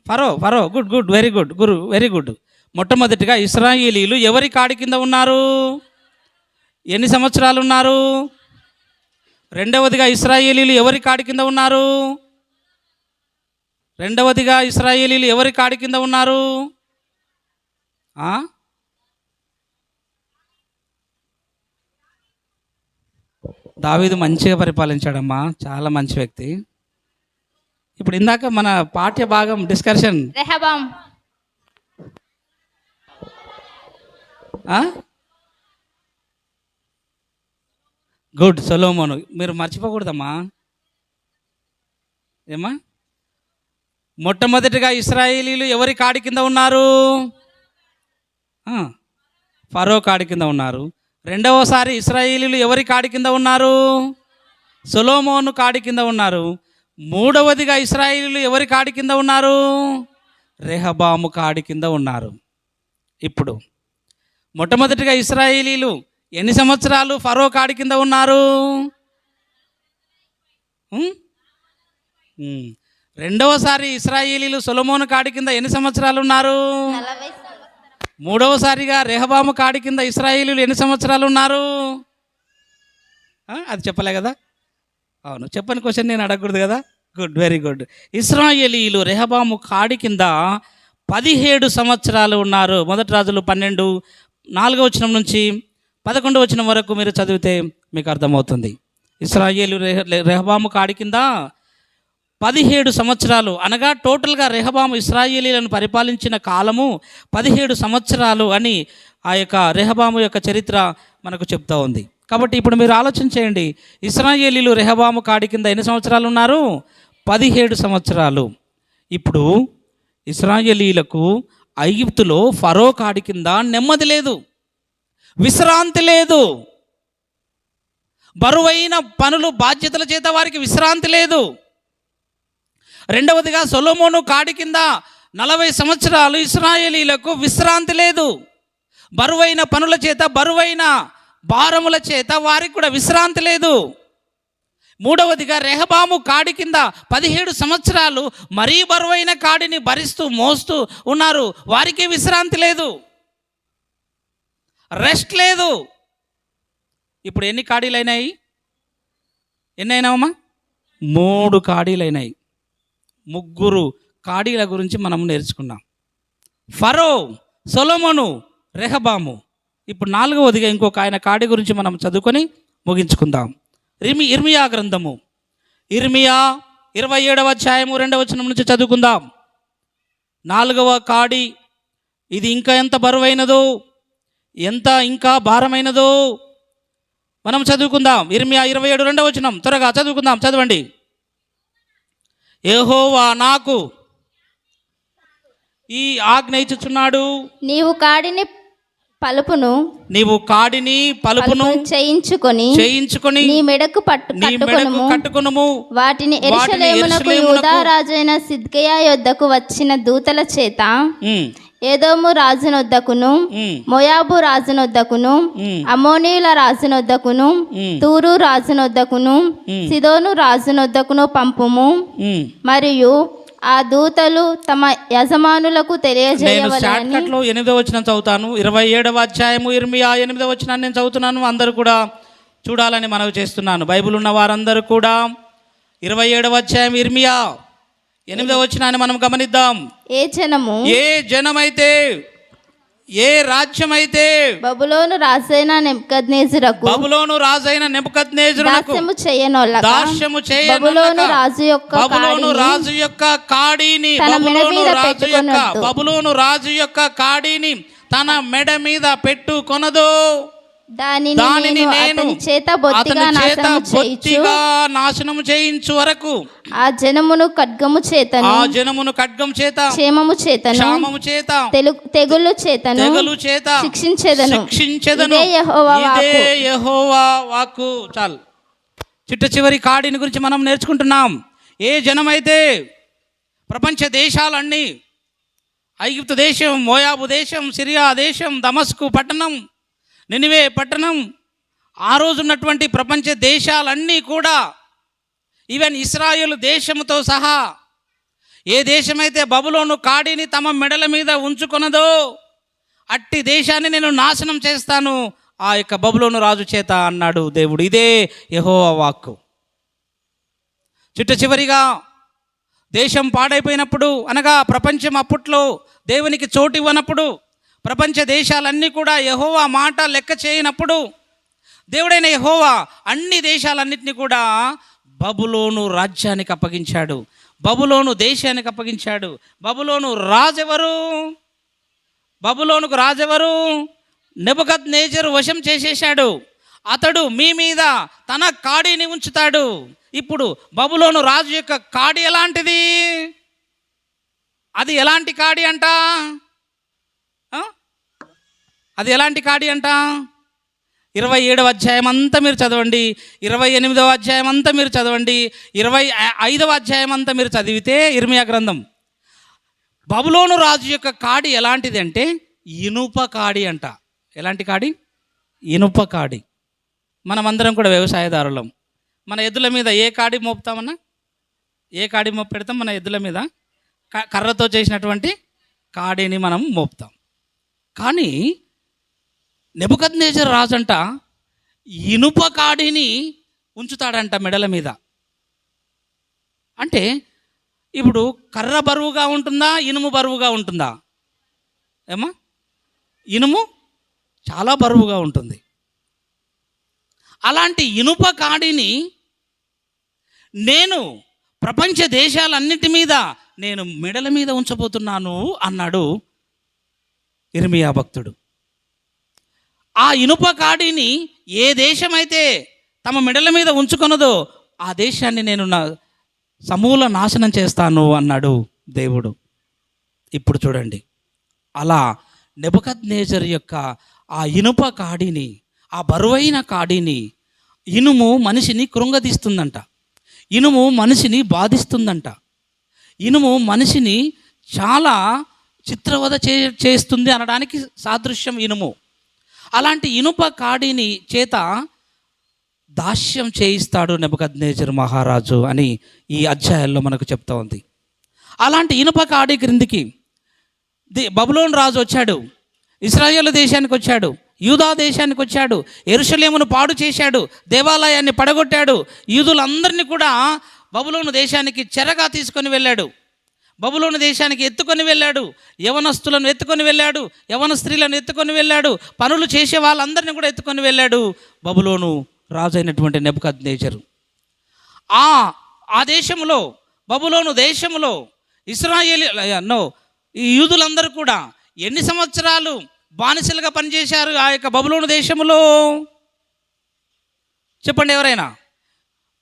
ఫరో. గుడ్, వెరీ గుడ్ గురు, వెరీ గుడ్. మొట్టమొదటిగా ఇశ్రాయేలీయులు ఎవరి కాడి కింద ఉన్నారు? ఎన్ని సంవత్సరాలు ఉన్నారు? రెండవదిగా ఇశ్రాయేలీయులు ఎవరి కాడి కింద ఉన్నారు? ఎవరి కాడి కింద ఉన్నారు? దావీదు మంచిగా పరిపాలించాడమ్మా, చాలా మంచి వ్యక్తి. ఇప్పుడు ఇందాక మన పాఠ్య భాగం డిస్కషన్ రెహబాము. గుడ్, సొలొమోను. మీరు మర్చిపోకూడదమ్మా. ఏమా? మొట్టమొదటిగా ఇశ్రాయేలీయులు ఎవరి కాడి కింద ఉన్నారు? ఫరో కాడి కింద ఉన్నారు. రెండవసారి ఇశ్రాయేలీయులు ఎవరి కాడి కింద ఉన్నారు? సొలొమోను కాడి కింద ఉన్నారు. మూడవదిగా ఇశ్రాయేలీయులు ఎవరి కాడి కింద ఉన్నారు? రెహబాము కాడి కింద ఉన్నారు. ఇప్పుడు మొట్టమొదటిగా ఇశ్రాయేలీయులు ఎన్ని సంవత్సరాలు ఫరో కాడి కింద ఉన్నారు? రెండవసారి ఇశ్రాయేలీయులు సొలొమోను కాడి కింద ఎన్ని సంవత్సరాలు ఉన్నారు? మూడవసారిగా రెహబాము కాడి కింద ఇశ్రాయేలీయులు ఎన్ని సంవత్సరాలు ఉన్నారు? అది చెప్పలే కదా. అవును, చెప్పని క్వశ్చన్ నేను అడగకూడదు కదా. Good, very good. ఇశ్రాయేలీయులు రెహబాము కాడి కింద 17 సంవత్సరాలు ఉన్నారు. మొదటి రాజులు 12 4వ వచనం నుంచి 11వ వచనం వరకు మీరు చదివితే మీకు అర్థమవుతుంది. ఇశ్రాయేలు రెహబాము కాడి కింద 17 సంవత్సరాలు, అనగా టోటల్గా రెహబాము ఇశ్రాయేలీలను పరిపాలించిన కాలము 17 సంవత్సరాలు అని ఆ యొక్క రెహబాము యొక్క చరిత్ర మనకు చెప్తా ఉంది. కాబట్టి ఇప్పుడు మీరు ఆలోచన చేయండి, ఇశ్రాయేలీలు రెహబాము కాడి కింద ఎన్ని సంవత్సరాలు ఉన్నారు? 17 సంవత్సరాలు. ఇప్పుడు ఇశ్రాయేలీలకు ఐగుప్తులో ఫరో కాడి కింద నెమ్మది లేదు, విశ్రాంతి లేదు. బరువైన పనులు బాధ్యతల చేత వారికి విశ్రాంతి లేదు. రెండవదిగా సొలొమోను కాడి కింద 40 సంవత్సరాలు ఇశ్రాయేలీలకు విశ్రాంతి లేదు. బరువైన పనుల చేత, బరువైన భారముల చేత వారికి కూడా విశ్రాంతి లేదు. మూడవదిగా రెహబాము కాడి కింద 17 సంవత్సరాలు మరీ బరువైన కాడిని భరిస్తూ మోస్తూ ఉన్నారు, వారికి విశ్రాంతి లేదు, రెస్ట్ లేదు. ఇప్పుడు ఎన్ని కాడీలైనాయి? ఎన్ని అయినావమ్మా? 3 కాడీలైనాయి. 3 కాడీల గురించి మనం నేర్చుకున్నాం. ఫరో, సొలొమోను, రెహబాము. ఇప్పుడు 4వదిగా ఇంకొక ఆయన కాడి గురించి మనం చదువుకొని ముగించుకుందాం. ఇర్మియా గ్రంథము, ఇర్మియా 27వ అధ్యాయము 2వ వచనం నుంచి చదువుకుందాం. 4వ కాడి ఇది ఇంకా ఎంత బరువైనదో, ఎంత ఇంకా భారమైనదో మనం చదువుకుందాం. ఇర్మియా 27 2వ వచనం త్వరగా చదువుకుందాం, చదవండి. యెహోవా నాకు ఈ ఆజ్ఞ ఇచ్చుచున్నాడు, నీవు కాడిని పలుపును చేయించుకొని నీ మెడకు కట్టుకొనుము. వాటిని యెరూషలేమునకు యూదా రాజైన సిద్కియా యొద్దకు వచ్చిన దూతల చేత ఏదోము రాజునొద్దకును, మోయాబు రాజునొద్దకును, అమోనీయుల రాజునొద్దకును, తూరు రాజునొద్దకును, సిదోను రాజునొద్దకును పంపుము. మరియు ఆ దూతలు తమ యజమానులకు తెలియజేయవలెనని. 8వ వచనం చదువుతాను. 27వ అధ్యాయము ఇర్మియా 8వ వచనాన్ని నేను చదువుతున్నాను. అందరూ కూడా చూడాలని మనవి చేస్తున్నాను. బైబిల్ ఉన్న వారందరూ కూడా 27వ అధ్యాయం ఇర్మియా 8వ వచనాన్ని మనం గమనిద్దాం. ఏ జనమైతే, ఏ రాజ్యమైతే బబులోను రాజైన నెబుకద్నెజరుకు దాస్యము చేయనొల్లక బబులోను రాజు యొక్క కాడిని తన మెడ మీద పెట్టుకొనదు. దానిని నేను బొత్తిగా నాశనము చేయించు వరకు ఆ జనమును ఖడ్గము చేతను, క్షేమము చేత, తెగులు చేత శిక్షించెదను. ఇదే యెహోవా వాక్కు. చాలు. చిట్ట చివరి కాడిని గురించి మనం నేర్చుకుంటున్నాం. ఏ జనమైతే ప్రపంచ దేశాలన్నీ, ఐగుప్తు దేశం, మోయాబు దేశం, సిరియా దేశం, దమస్కు పట్టణం, నినివే పట్టణం, ఆ రోజు ఉన్నటువంటి ప్రపంచ దేశాలన్నీ కూడా, ఈవెన్ ఇశ్రాయేలు దేశముతో సహా, ఏ దేశమైతే బబులోను కాడిని తమ మెడల మీద ఉంచుకొనదో అట్టి దేశాన్ని నేను నాశనం చేస్తాను ఆ యొక్క బబులోను రాజు చేత అన్నాడు దేవుడు. ఇదే యెహోవా వాక్కు. చిట్ట చివరిగా దేశం పాడైపోయినప్పుడు, అనగా ప్రపంచం అప్పట్లో దేవునికి చోటు ఇవ్వనప్పుడు, ప్రపంచ దేశాలన్నీ కూడా యెహోవా మాట లెక్క చేయనప్పుడు, దేవుడైన యెహోవా అన్ని దేశాలన్నింటినీ కూడా బబులోను రాజ్యానికి అప్పగించాడు, బబులోను దేశానికి అప్పగించాడు. బబులోనుకు రాజెవరు? నెబుకద్నెజరు వశం చేసేశాడు. అతడు మీ మీద తన కాడిని ఉంచుతాడు. ఇప్పుడు బబులోను రాజు యొక్క కాడి ఎలాంటిది? అది ఎలాంటి కాడి అంట? అది ఎలాంటి కాడి అంట? 27వ అధ్యాయం అంతా మీరు చదవండి, 28వ అధ్యాయం అంతా మీరు చదవండి, 25వ అధ్యాయం అంతా మీరు చదివితే ఇర్మియా గ్రంథం, బబులోను రాజు యొక్క కాడి ఎలాంటిది అంటే ఇనుప కాడి అంట. ఎలాంటి కాడి? ఇనుప కాడి. మనమందరం కూడా వ్యవసాయదారులం. మన ఎద్దుల మీద ఏ కాడి మోపుతామన్నా? ఏ కాడి పెడతాం? మన ఎద్దుల మీద కర్రతో చేసినటువంటి కాడిని మనం మోపుతాం. కానీ నెబుకద్నెజరు రాజంట ఇనుప కాడిని ఉంచుతాడంట మెడల మీద. అంటే ఇప్పుడు కర్ర బరువుగా ఉంటుందా, ఇనుము బరువుగా ఉంటుందా? ఏమా? ఇనుము చాలా బరువుగా ఉంటుంది. అలాంటి ఇనుప కాడిని నేను ప్రపంచ దేశాలన్నిటి మీద నేను మెడల మీద ఉంచబోతున్నాను అన్నాడు ఇర్మియా భక్తుడు. ఆ ఇనుప కాడిని ఏ దేశమైతే తమ మెడల మీద ఉంచుకొనదో ఆ దేశాన్ని నేను సమూల నాశనం చేస్తాను అన్నాడు దేవుడు. ఇప్పుడు చూడండి, అలా నెబుకద్నెజరు యొక్క ఆ ఇనుప కాడిని, ఆ బరువైన కాడిని, ఇనుము మనిషిని కృంగదీస్తుందంట, ఇనుము మనిషిని బాధిస్తుందంట, ఇనుము మనిషిని చాలా చిత్రవద చేస్తుంది అనడానికి సాదృశ్యం ఇనుము. అలాంటి ఇనుప కాడిని చేత దాస్యం చేయిస్తాడు నెబుకద్నెజరు మహారాజు అని ఈ అధ్యాయాల్లో మనకు చెప్తా ఉంది. అలాంటి ఇనుప కాడి క్రిందికి బబులోను రాజు వచ్చాడు, ఇశ్రాయేలు దేశానికి వచ్చాడు, యూదా దేశానికి వచ్చాడు, యెరూషలేమును పాడు చేశాడు, దేవాలయాన్ని పడగొట్టాడు, యూదులందరినీ కూడా బబులోను దేశానికి చెరగా తీసుకొని వెళ్ళాడు, బబులోను దేశానికి ఎత్తుకొని వెళ్ళాడు, యవనస్తులను ఎత్తుకొని వెళ్ళాడు, యవన స్త్రీలను ఎత్తుకొని వెళ్ళాడు, పనులు చేసే వాళ్ళందరినీ కూడా ఎత్తుకొని వెళ్ళాడు బబులోను రాజు అయినటువంటి నెబుకద్నెజరు. ఆ దేశంలో, బబులోను దేశంలో ఈ యూదులందరూ కూడా ఎన్ని సంవత్సరాలు బానిసలుగా పనిచేశారు ఆ యొక్క బబులోను దేశంలో? చెప్పండి ఎవరైనా.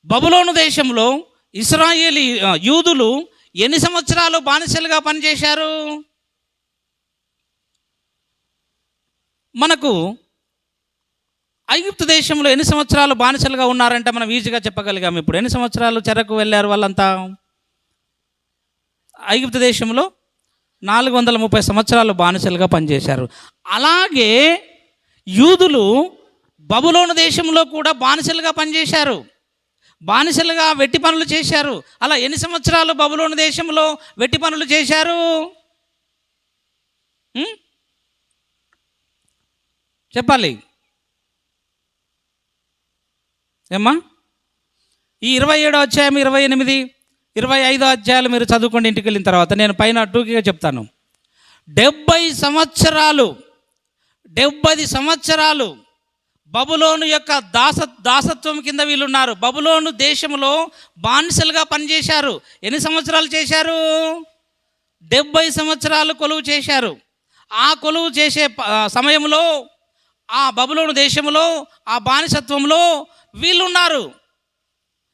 బబులోను దేశంలో ఇశ్రాయేలీ యూదులు ఎన్ని సంవత్సరాలు బానిసలుగా పనిచేశారు? మనకు ఐగుప్తు దేశంలో ఎన్ని సంవత్సరాలు బానిసలుగా ఉన్నారంటే మనం ఈజీగా చెప్పగలిగాం. ఇప్పుడు ఎన్ని సంవత్సరాలు చెరకు వెళ్ళారు వాళ్ళంతా? ఐగుప్తు దేశంలో 430 సంవత్సరాలు బానిసలుగా పనిచేశారు. అలాగే యూదులు బబులోను దేశంలో కూడా బానిసలుగా పనిచేశారు, బానిసలుగా వెట్టి పనులు చేశారు. అలా ఎన్ని సంవత్సరాలు బబులోను దేశంలో వెట్టి పనులు చేశారు? చెప్పాలి ఏమ్మా? ఈ 27వ అధ్యాయం, 28, 25 అధ్యాయాలు మీరు చదువుకోండి ఇంటికి వెళ్ళిన తర్వాత. నేను పైన టూకీగా చెప్తాను. 70 సంవత్సరాలు బబులోను యొక్క దాసత్వం కింద వీళ్ళున్నారు. బబులోను దేశంలో బానిసలుగా పనిచేశారు. ఎన్ని సంవత్సరాలు చేశారు? 70 సంవత్సరాలు కొలువు చేశారు. ఆ కొలువు చేసే సమయంలో ఆ బబులోను దేశంలో, ఆ బానిసత్వంలో వీళ్ళున్నారు.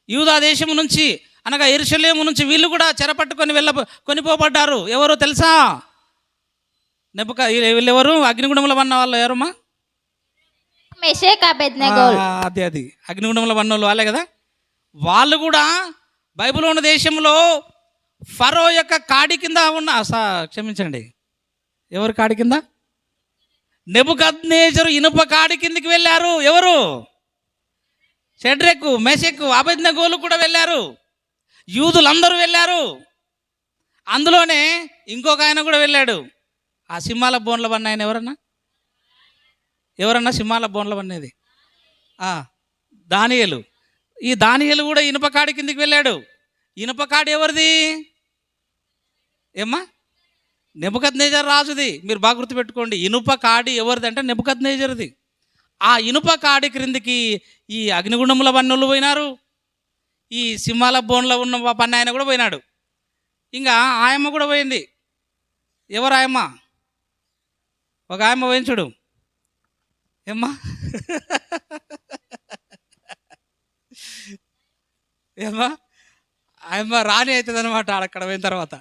యూదా దేశం నుంచి అనగా యెరూషలేము నుంచి వీళ్ళు కూడా చెరపట్టుకొని కొనిపోబడ్డారు. ఎవరో తెలుసా? వీళ్ళెవరు? అగ్నిగుండంలో ఉన్న వాళ్ళు ఎవరమ్మా? అది అగ్నిగుండంలో ఉన్న వాళ్ళే కదా. వాళ్ళు కూడా బబులోను దేశంలో ఫరో యొక్క కాడి కింద క్షమించండి, ఎవరు కాడి కింద? నెబుకద్నెజరు ఇనుప కాడి కిందికి వెళ్ళారు. ఎవరు? షడ్రకు, మెషకు, అబేద్నెగోలు కూడా వెళ్ళారు. యూదులందరూ వెళ్ళారు. అందులోనే ఇంకొక ఆయన కూడా వెళ్ళాడు. ఆ సింహాల బోన్ల వన్న ఆయన ఎవరన్నా సింహాల బోన్ల వన్నేది? దానియేలు. ఈ దానియేలు కూడా ఇనుప కాడి కిందికి వెళ్ళాడు. ఇనుప కాడి ఎవరిది ఏమ్మా? నెబుకద్నెజరు రాజుది. మీరు బాగా గుర్తుపెట్టుకోండి. ఇనుప కాడి ఎవరిది అంటే నెబుకద్నెజరుది. ఆ ఇనుప కాడి క్రిందికి ఈ అగ్నిగుండముల వన్నోళ్ళు పోయినారు, ఈ సింహాల బోన్లో ఉన్న పన్న ఆయన కూడా పోయినాడు, ఇంకా ఆయమ్మ కూడా పోయింది. ఎవరు ఆయమ్మ? ఒక ఆయమ్మ పోయింది చూడు ఏమ్మా? ఏమ్మా? ఆయమ్మ రాణి అవుతుంది అనమాట అక్కడ పోయిన తర్వాత.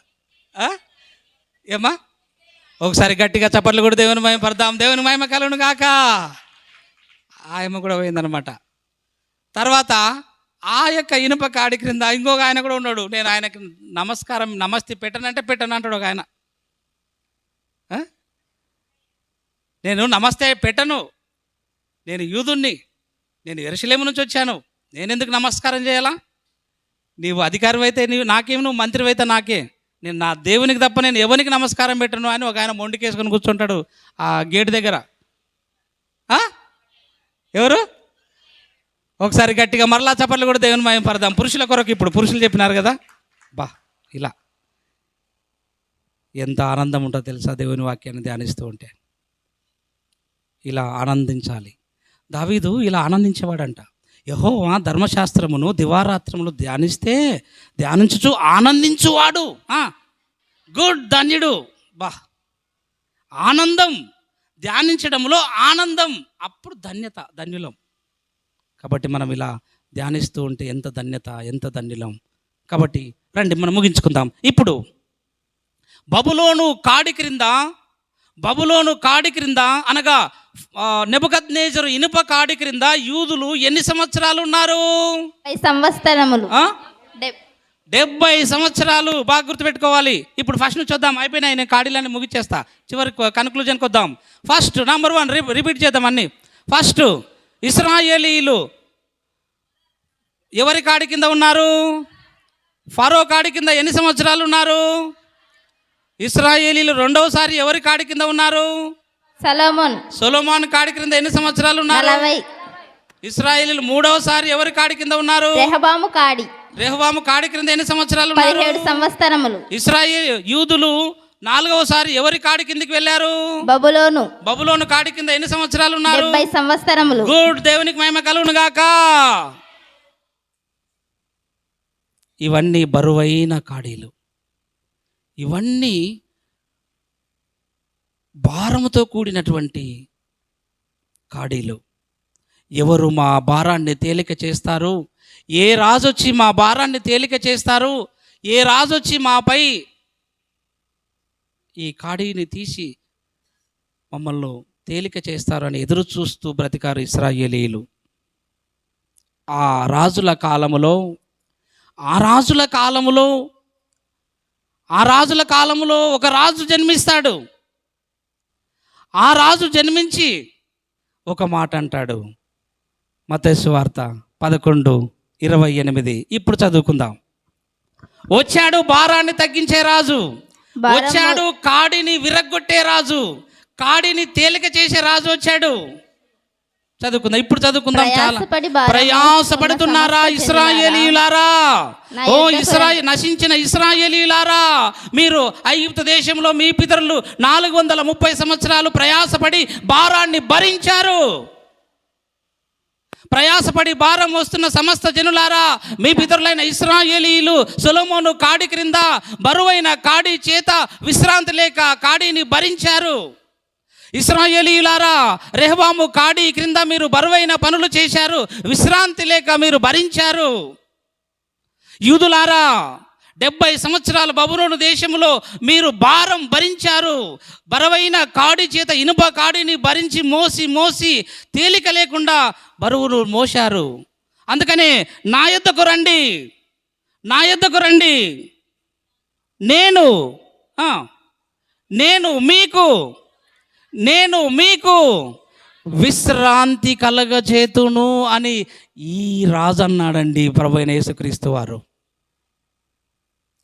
ఏమ్మా? ఒకసారి గట్టిగా చప్పట్లు కూడా దేవుని మహిమ పడదాం. దేవుని మహిమ కలుగును గాక. ఆయమ్మ కూడా పోయిందనమాట. తర్వాత ఆ యొక్క ఇనుప కాడి క్రింద ఇంకొక ఆయన కూడా ఉన్నాడు. నేను ఆయనకి నమస్తే పెట్టనంటే పెట్టను అంటాడు ఒక ఆయన. నేను నమస్తే పెట్టను, నేను యూదుణ్ణి, నేను యెరూషలేము నుంచి వచ్చాను, నేను ఎందుకు నమస్కారం చేయాలా? నీవు అధికారి అయితే నాకేమి, నువ్వు మంత్రి అయితే నాకే, నేను నా దేవునికి తప్ప నేను ఎవరికి నమస్కారం పెట్టను అని ఒక ఆయన మొండికేసుకొని కూర్చుంటాడు ఆ గేటు దగ్గర. ఎవరు? ఒకసారి గట్టిగా మరలా చప్పట్లు కూడా దేవుని మహిమ పడదాం. పురుషుల కొరకు ఇప్పుడు పురుషులు చెప్పినారు కదా. బా ఇలా ఎంత ఆనందం ఉంటుందో తెలుసా దేవుని వాక్యాన్ని ధ్యానిస్తూ ఉంటే. ఇలా ఆనందించాలి. దావీదు ఇలా ఆనందించేవాడంట. యెహోవా ధర్మశాస్త్రమును దివారాత్రములు ధ్యానించుచు ఆనందించువాడు. గుడ్, ధన్యుడు. బా ఆనందం, ధ్యానించడంలో ఆనందం, అప్పుడు ధన్యులం. కాబట్టి మనం ఇలా ధ్యానిస్తూ ఉంటే ఎంత ధన్యత, ఎంత ధన్యులం. కాబట్టి రండి మనం ముగించుకుందాం. ఇప్పుడు బబులోను కాడి క్రింద అనగా నెబుకద్నెజరు ఇనుప కాడి క్రింద యూదులు ఎన్ని సంవత్సరాలు ఉన్నారు? 70 సంవత్సరములు. 70 సంవత్సరాలు. బాగా గుర్తుపెట్టుకోవాలి. ఇప్పుడు ఫస్ట్ నుంచి చూద్దాం. అయిపోయినాయి, నేను కాడీలన్నీ ముగిచ్చేస్తా. చివరికి కన్క్లూజన్కి వద్దాం. ఫస్ట్ నంబర్ 1 రిపీట్ చేద్దాం అన్ని. ఫస్ట్, ఇశ్రాయేలీయులు ఎవరి కాడి కింద ఉన్నారు? ఫరో కాడి కింద ఎన్ని సంవత్సరాలు ఉన్నారు? ఇశ్రాయేలీయులు రెండవసారి ఎవరి కాడి కింద ఉన్నారు? సొలొమోన్ కాడి కింద ఎన్ని సంవత్సరాలు ఉన్నారు? 40. ఇశ్రాయేలీయులు మూడవసారి ఎవరి కాడి కింద ఉన్నారు? రెహబాము కాడి క్రింద ఎన్ని సంవత్సరాలు ఉన్నారు? 17 సంవత్సరములు. యూదులు నాలుగవసారి ఎవరి కాడి కిందకి వెళ్ళారు? బబులోను కాడి కింద ఎన్ని సంవత్సరాలు ఉన్నారు? 70 సంవత్సరములు. గుడ్, దేవునికి మహిమ కలుగును గాక. ఇవన్నీ బరువైన కాడీలు, ఇవన్నీ భారముతో కూడినటువంటి కాడీలు. ఎవరు మా భారాన్ని తేలిక చేస్తారు? ఏ రాజు వచ్చి మా భారాన్ని తేలిక చేస్తారు? ఏ రాజు వచ్చి మాపై ఈ కాడీని తీసి మమ్మల్ని తేలిక చేస్తారు అని ఎదురు చూస్తూ బ్రతికారు ఇశ్రాయేలీయులు. ఆ రాజుల కాలములో ఒక రాజు జన్మిస్తాడు. ఆ రాజు జన్మించి ఒక మాట అంటాడు. మత్తయి సువార్త 11:28. ఇప్పుడు చదువుకుందాం. వచ్చాడు భారాన్ని తగ్గించే రాజు, వచ్చాడు కాడిని విరగ్గొట్టే రాజు, కాడిని తేలిక చేసే రాజు వచ్చాడు. చదువుకుందాం, ఇప్పుడు చదువుకుందాం. చాలా ప్రయాసపడుతున్నారా ఇశ్రాయేలీయులారా? నశించిన ఇశ్రాయేలీయులారా, మీరు ఐగుప్తు దేశంలో మీ పితరులు 430 సంవత్సరాలు ప్రయాసపడి భారాన్ని భరించారు. ప్రయాసపడి భారం వస్తున్న సమస్త జనులారా, మీ పితరులైన ఇశ్రాయేలీయులు సొలొమోను కాడి క్రింద బరువైన కాడి చేత విశ్రాంతి లేక కాడిని భరించారు. ఇశ్రాయేలీయులారా, రెహబాము కాడి క్రింద మీరు బరువైన పనులు చేశారు, విశ్రాంతి లేక మీరు భరించారు. యూదులారా, 70 సంవత్సరాలు బబులోను దేశంలో మీరు భారం భరించారు. బరువైన కాడి చేత ఇనుప కాడిని భరించి మోసి తేలిక లేకుండా బరువును మోశారు. అందుకనే నా యొద్దకు రండి, నేను మీకు విశ్రాంతి కలగజేతును అని ఈ రాజు అన్నాడండి, ప్రభువైన యేసుక్రీస్తు వారు.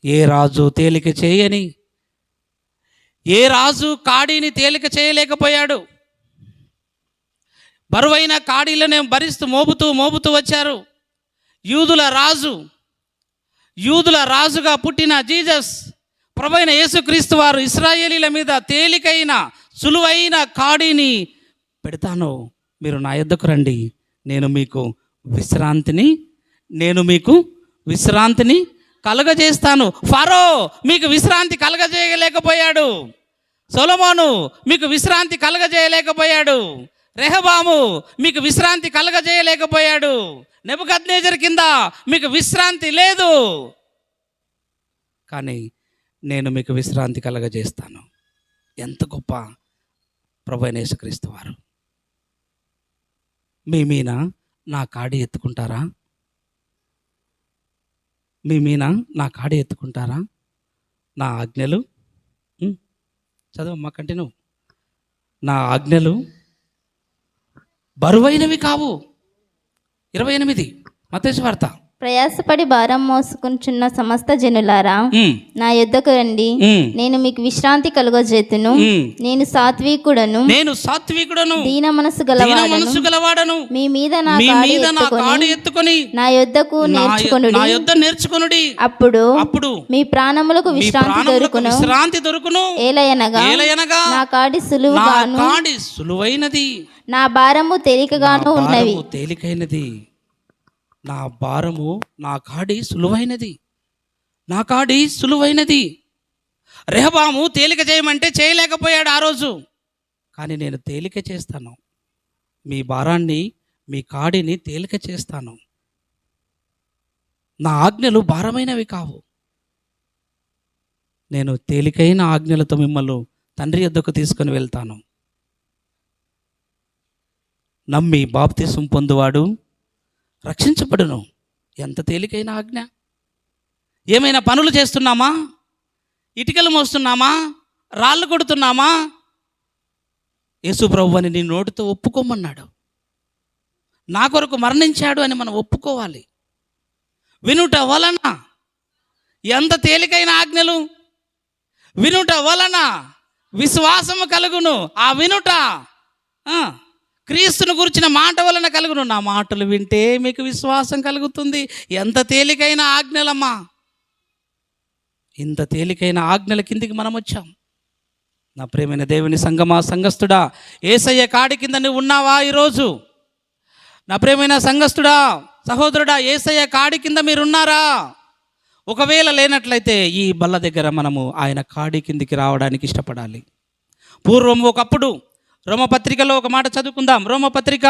ఏ రాజు తేలిక చేయని, ఏ రాజు కాడిని తేలిక చేయలేకపోయాడు. బరువైన కాడీలనే భరిస్తూ మోపుతూ వచ్చారు. యూదుల రాజుగా పుట్టిన జీసస్, ప్రభువైన యేసుక్రీస్తు వారు ఇశ్రాయేలీల మీద తేలికైన సులువైన కాడిని పెడతాను, మీరు నా యొద్దకు రండి, నేను మీకు విశ్రాంతిని కలగజేస్తాను. ఫరో మీకు విశ్రాంతి కలగజేయలేకపోయాడు. సొలొమోను మీకు విశ్రాంతి కలగజేయలేకపోయాడు. రెహబాము మీకు విశ్రాంతి కలగజేయలేకపోయాడు. నెబుకద్నెజరు కింద మీకు విశ్రాంతి లేదు. కానీ నేను మీకు విశ్రాంతి కలగజేస్తాను. ఎంత గొప్ప ప్రభువైన యేసుక్రీస్తు వారు. మీ మీద నా కాడి ఎత్తుకుంటారా? నా ఆజ్ఞలు చదవమ్మా, కంటిన్యూ. నా ఆజ్ఞలు బరువైనవి కావు. 28 మత్తయి సువార్త. ప్రయాసపడి భారం మోసుకుంటున్న సమస్త జనులారా నా యొద్దకు రండి, నేను మీకు విశ్రాంతి కలుగజేతును. నేను సాత్వికుడను దీన మనసు గలవాడను. మీ మీద నా కాడి ఎత్తుకొని నా యొద్దకు నేర్చుకొనుడి. అప్పుడు మీ ప్రాణములకు విశ్రాంతి దొరుకును. ఏలయనగా నా కాడి సులువైనది, నా భారము తేలికగాను ఉన్నవి. తేలికైనది నా భారము, నా కాడి సులువైనది, నా కాడి సులువైనది. రెహబాము తేలిక చేయమంటే చేయలేకపోయాడు ఆ రోజు, కానీ నేను తేలిక చేస్తాను. మీ భారాన్ని, మీ కాడిని తేలిక చేస్తాను. నా ఆజ్ఞలు భారమైనవి కావు. నేను తేలికైన ఆజ్ఞలతో మిమ్మల్ని తండ్రి యొద్దకు తీసుకొని వెళ్తాను. నమ్మి బాప్తిసం పొందువాడు రక్షించబడును. ఎంత తేలికైన ఆజ్ఞ! ఏమైనా పనులు చేస్తున్నామా? ఇటుకలు మోస్తున్నామా? రాళ్ళు కొడుతున్నామా? యేసు ప్రభువుని నీ నోటితో ఒప్పుకోమన్నాడు. నా కొరకు మరణించాడు అని మనం ఒప్పుకోవాలి. వినుట వలన ఎంత తేలికైన ఆజ్ఞలు! వినుట వలన విశ్వాసము కలుగును. ఆ వినుట క్రీస్తును గురించిన మాట వలన కలుగును. నా మాటలు వింటే మీకు విశ్వాసం కలుగుతుంది. ఎంత తేలికైన ఆజ్ఞలమ్మా! ఇంత తేలికైన ఆజ్ఞల కిందికి మనం వచ్చాం. నా ప్రియమైన దేవుని సంగమా, సంఘస్థుడా, యేసయ్య కాడి కింద నువ్వు ఉన్నావా ఈరోజు? నా ప్రియమైన సంఘస్థుడా, సహోదరుడా, యేసయ్య కాడి కింద మీరున్నారా? ఒకవేళ లేనట్లయితే ఈ బల్ల దగ్గర మనము ఆయన కాడి కిందికి రావడానికి ఇష్టపడాలి. పూర్వం ఒకప్పుడు రోమపత్రికలో ఒక మాట చదువుకుందాం. రోమపత్రిక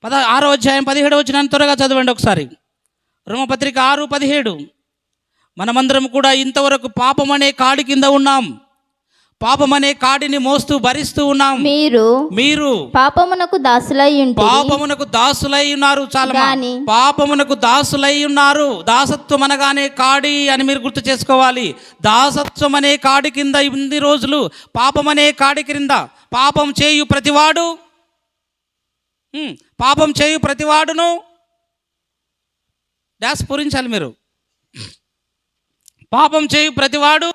6వ అధ్యాయం 17వ వచనాన్ని త్వరగా చదవండి ఒకసారి. రోమపత్రిక 6:17. మనమందరం కూడా ఇంతవరకు పాపం అనే కాడి కింద ఉన్నాం. పాపం అనే కాడిని మోస్తూ భరిస్తూ ఉన్నాం. మీరు పాపమునకు దాసులై ఉన్నారు. చాలా పాపమునకు దాసులై ఉన్నారు. దాసత్వం అనగానే కాడి అని మీరు గుర్తు చేసుకోవాలి. దాసత్వం అనే కాడి కింద ఇన్ని రోజులు, పాపం అనే కాడి క్రింద పాపం చేయు ప్రతివాడును డాష్ పూరించాలి మీరు. పాపం చేయు ప్రతివాడు,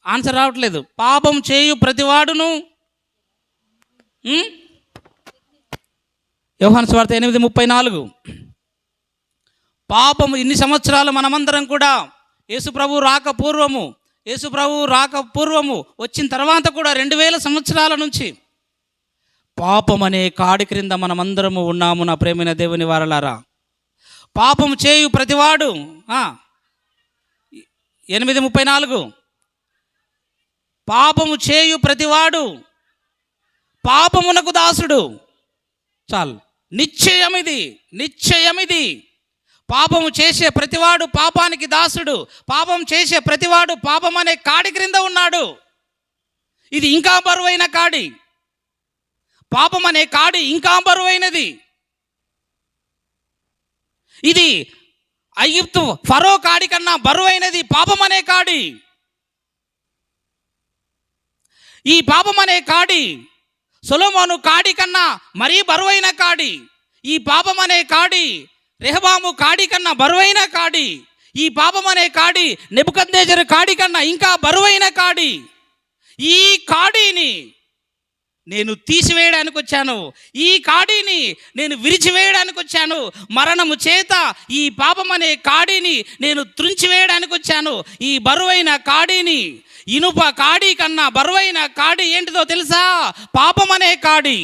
ఆన్సర్ రావట్లేదు. పాపం చేయు ప్రతివాడును. యోహాను సువార్త 8:34. పాపము ఇన్ని సంవత్సరాలు మనమందరం కూడా యేసు ప్రభు రాక పూర్వము వచ్చిన తర్వాత కూడా 2000 సంవత్సరాల నుంచి పాపం అనే కాడి క్రింద మనమందరము ఉన్నాము. నా ప్రేమైన దేవుని వారలారా, పాపం చేయు ప్రతివాడు 8:34. పాపము చేయు ప్రతివాడు పాపమునకు దాసుడు. చాలు, నిశ్చయమిది. పాపము చేసే ప్రతివాడు పాపానికి దాసుడు. పాపం చేసే ప్రతివాడు పాపం అనే కాడి క్రింద ఉన్నాడు. ఇది ఇంకా బరువైన కాడి. పాపం అనే కాడి ఇంకా బరువైనది. ఇది ఐగుప్తు ఫరో కాడి కన్నా బరువైనది పాపం అనే కాడి. ఈ పాపం అనే కాడి సొలొమోను కాడి కన్నా మరీ బరువైన కాడి. ఈ పాపం అనే కాడి రెహబాము కాడి కన్నా బరువైన కాడి. ఈ పాపం అనే కాడి నెబుకద్నెజరు కాడి కన్నా ఇంకా బరువైన కాడి. ఈ కాడిని నేను తీసివేయడానికి వచ్చాను. ఈ కాడిని నేను విరిచివేయడానికి వచ్చాను. మరణము చేత ఈ పాపం అనే కాడిని నేను త్రుంచివేయడానికి వచ్చాను. ఈ బరువైన కాడిని, ఇనుప కాడి కన్నా బరువైన కాడి ఏంటిదో తెలుసా? పాపం అనే కాడి.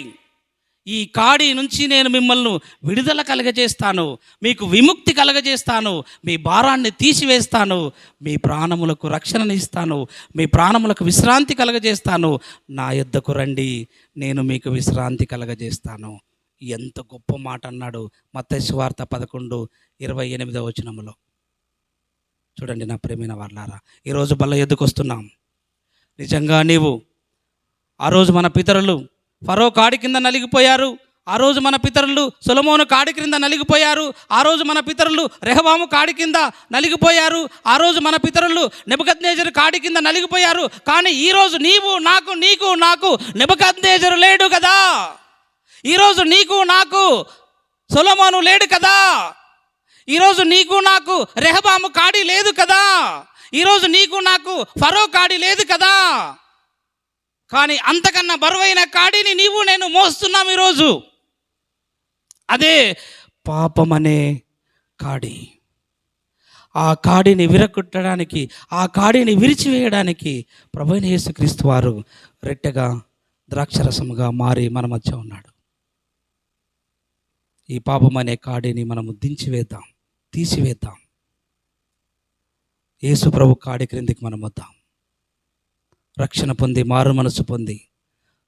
ఈ కాడి నుంచి నేను మిమ్మల్ని విడుదల కలగజేస్తాను, మీకు విముక్తి కలగజేస్తాను, మీ భారాన్ని తీసివేస్తాను, మీ ప్రాణములకు రక్షణనిస్తాను, మీ ప్రాణములకు విశ్రాంతి కలగజేస్తాను. నా యొద్దకు రండి, నేను మీకు విశ్రాంతి కలగజేస్తాను. ఎంత గొప్ప మాట అన్నాడు మత్తయి సువార్త 11:28 వచనములో. చూడండి నా ప్రేమైన వాళ్ళారా, ఈరోజు బల్ల ఎద్దుకు వస్తున్నాం. నిజంగా నీవు ఆ రోజు మన పితరులు ఫరో కాడి కింద నలిగిపోయారు. ఆ రోజు మన పితరులు సొలొమోను కాడి కింద నలిగిపోయారు. ఆ రోజు మన పితరులు రెహబాము కాడి కింద నలిగిపోయారు. ఆ రోజు మన పితరులు నెబుకద్నెజరు కాడి కింద నలిగిపోయారు. కానీ ఈరోజు నీకు నాకు నెబుకద్నెజరు లేడు కదా. ఈరోజు నీకు నాకు సొలొమోను లేడు కదా. ఈరోజు నీకు నాకు రెహబాము కాడి లేదు కదా, ఈరోజు నీకు నాకు ఫరో కాడి లేదు కదా, కానీ అంతకన్నా బరువైన కాడిని నీవు నేను మోస్తున్నాం ఈరోజు. అదే పాపం అనే కాడి. ఆ కాడిని విరగొట్టడానికి, ఆ కాడిని విరిచివేయడానికి ప్రభువైన యేసుక్రీస్తు వారు రెట్టెగా ద్రాక్షరసముగా మారి మన మధ్య ఉన్నాడు. ఈ పాపం అనే కాడిని మనము దించివేద్దాం, తీసివేద్దాం. యేసు ప్రభు కాడి క్రిందికి మనం వద్దాం. రక్షణ పొంది, మారు మనసు పొంది,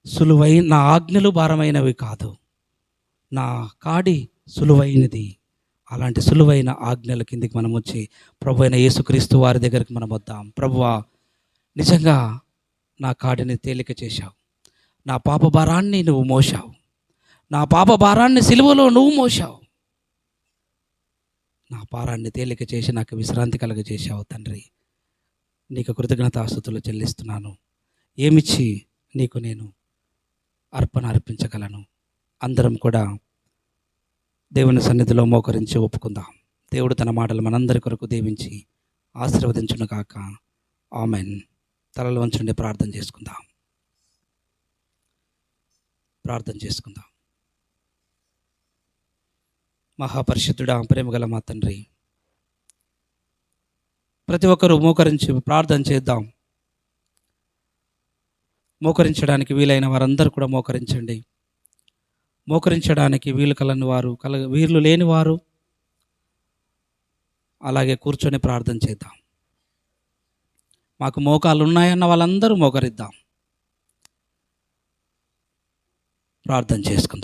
సులువైన నా ఆజ్ఞలు భారమైనవి కాదు, నా కాడి సులువైనది. అలాంటి సులువైన ఆజ్ఞల కిందికి మనం వచ్చి ప్రభు అయిన యేసుక్రీస్తు వారి దగ్గరికి మనం వద్దాం. ప్రభువా, నిజంగా నా కాడిని తేలిక చేశావు, నా పాప భారాన్ని నువ్వు మోసావు, నా పాప భారాన్ని సిలువలో నువ్వు మోసావు, నా భారాన్ని తేలిక చేసి నాకు విశ్రాంతి కలుగజేశావు తండ్రి. నీకు కృతజ్ఞతాస్తుతులు చెల్లిస్తున్నాను. ఏమిచ్చి నీకు నేను అర్పణ అర్పించగలను? అందరం కూడా దేవుని సన్నిధిలో మోకరించి ఒప్పుకుందాం. దేవుడు తన మాటలు మనందరి కొరకు దీవించి ఆశీర్వదించును గాక. ఆమెన్. తలలు వంచండి, ప్రార్థన చేసుకుందాం. ప్రార్థన చేసుకుందాం. మహాపరిశుద్ధుడా, ప్రేమగల మా తండ్రి, ప్రతి ఒక్కరూ మోకరించి ప్రార్థన చేద్దాం. మోకరించడానికి వీలైన వారందరూ కూడా మోకరించండి. మోకరించడానికి వీలు లేని వారు అలాగే కూర్చొని ప్రార్థన చేద్దాం. మాకు మోకాలు ఉన్నాయన్న వాళ్ళందరూ మోకరిద్దాం. ప్రార్థన చేసుకుందాం.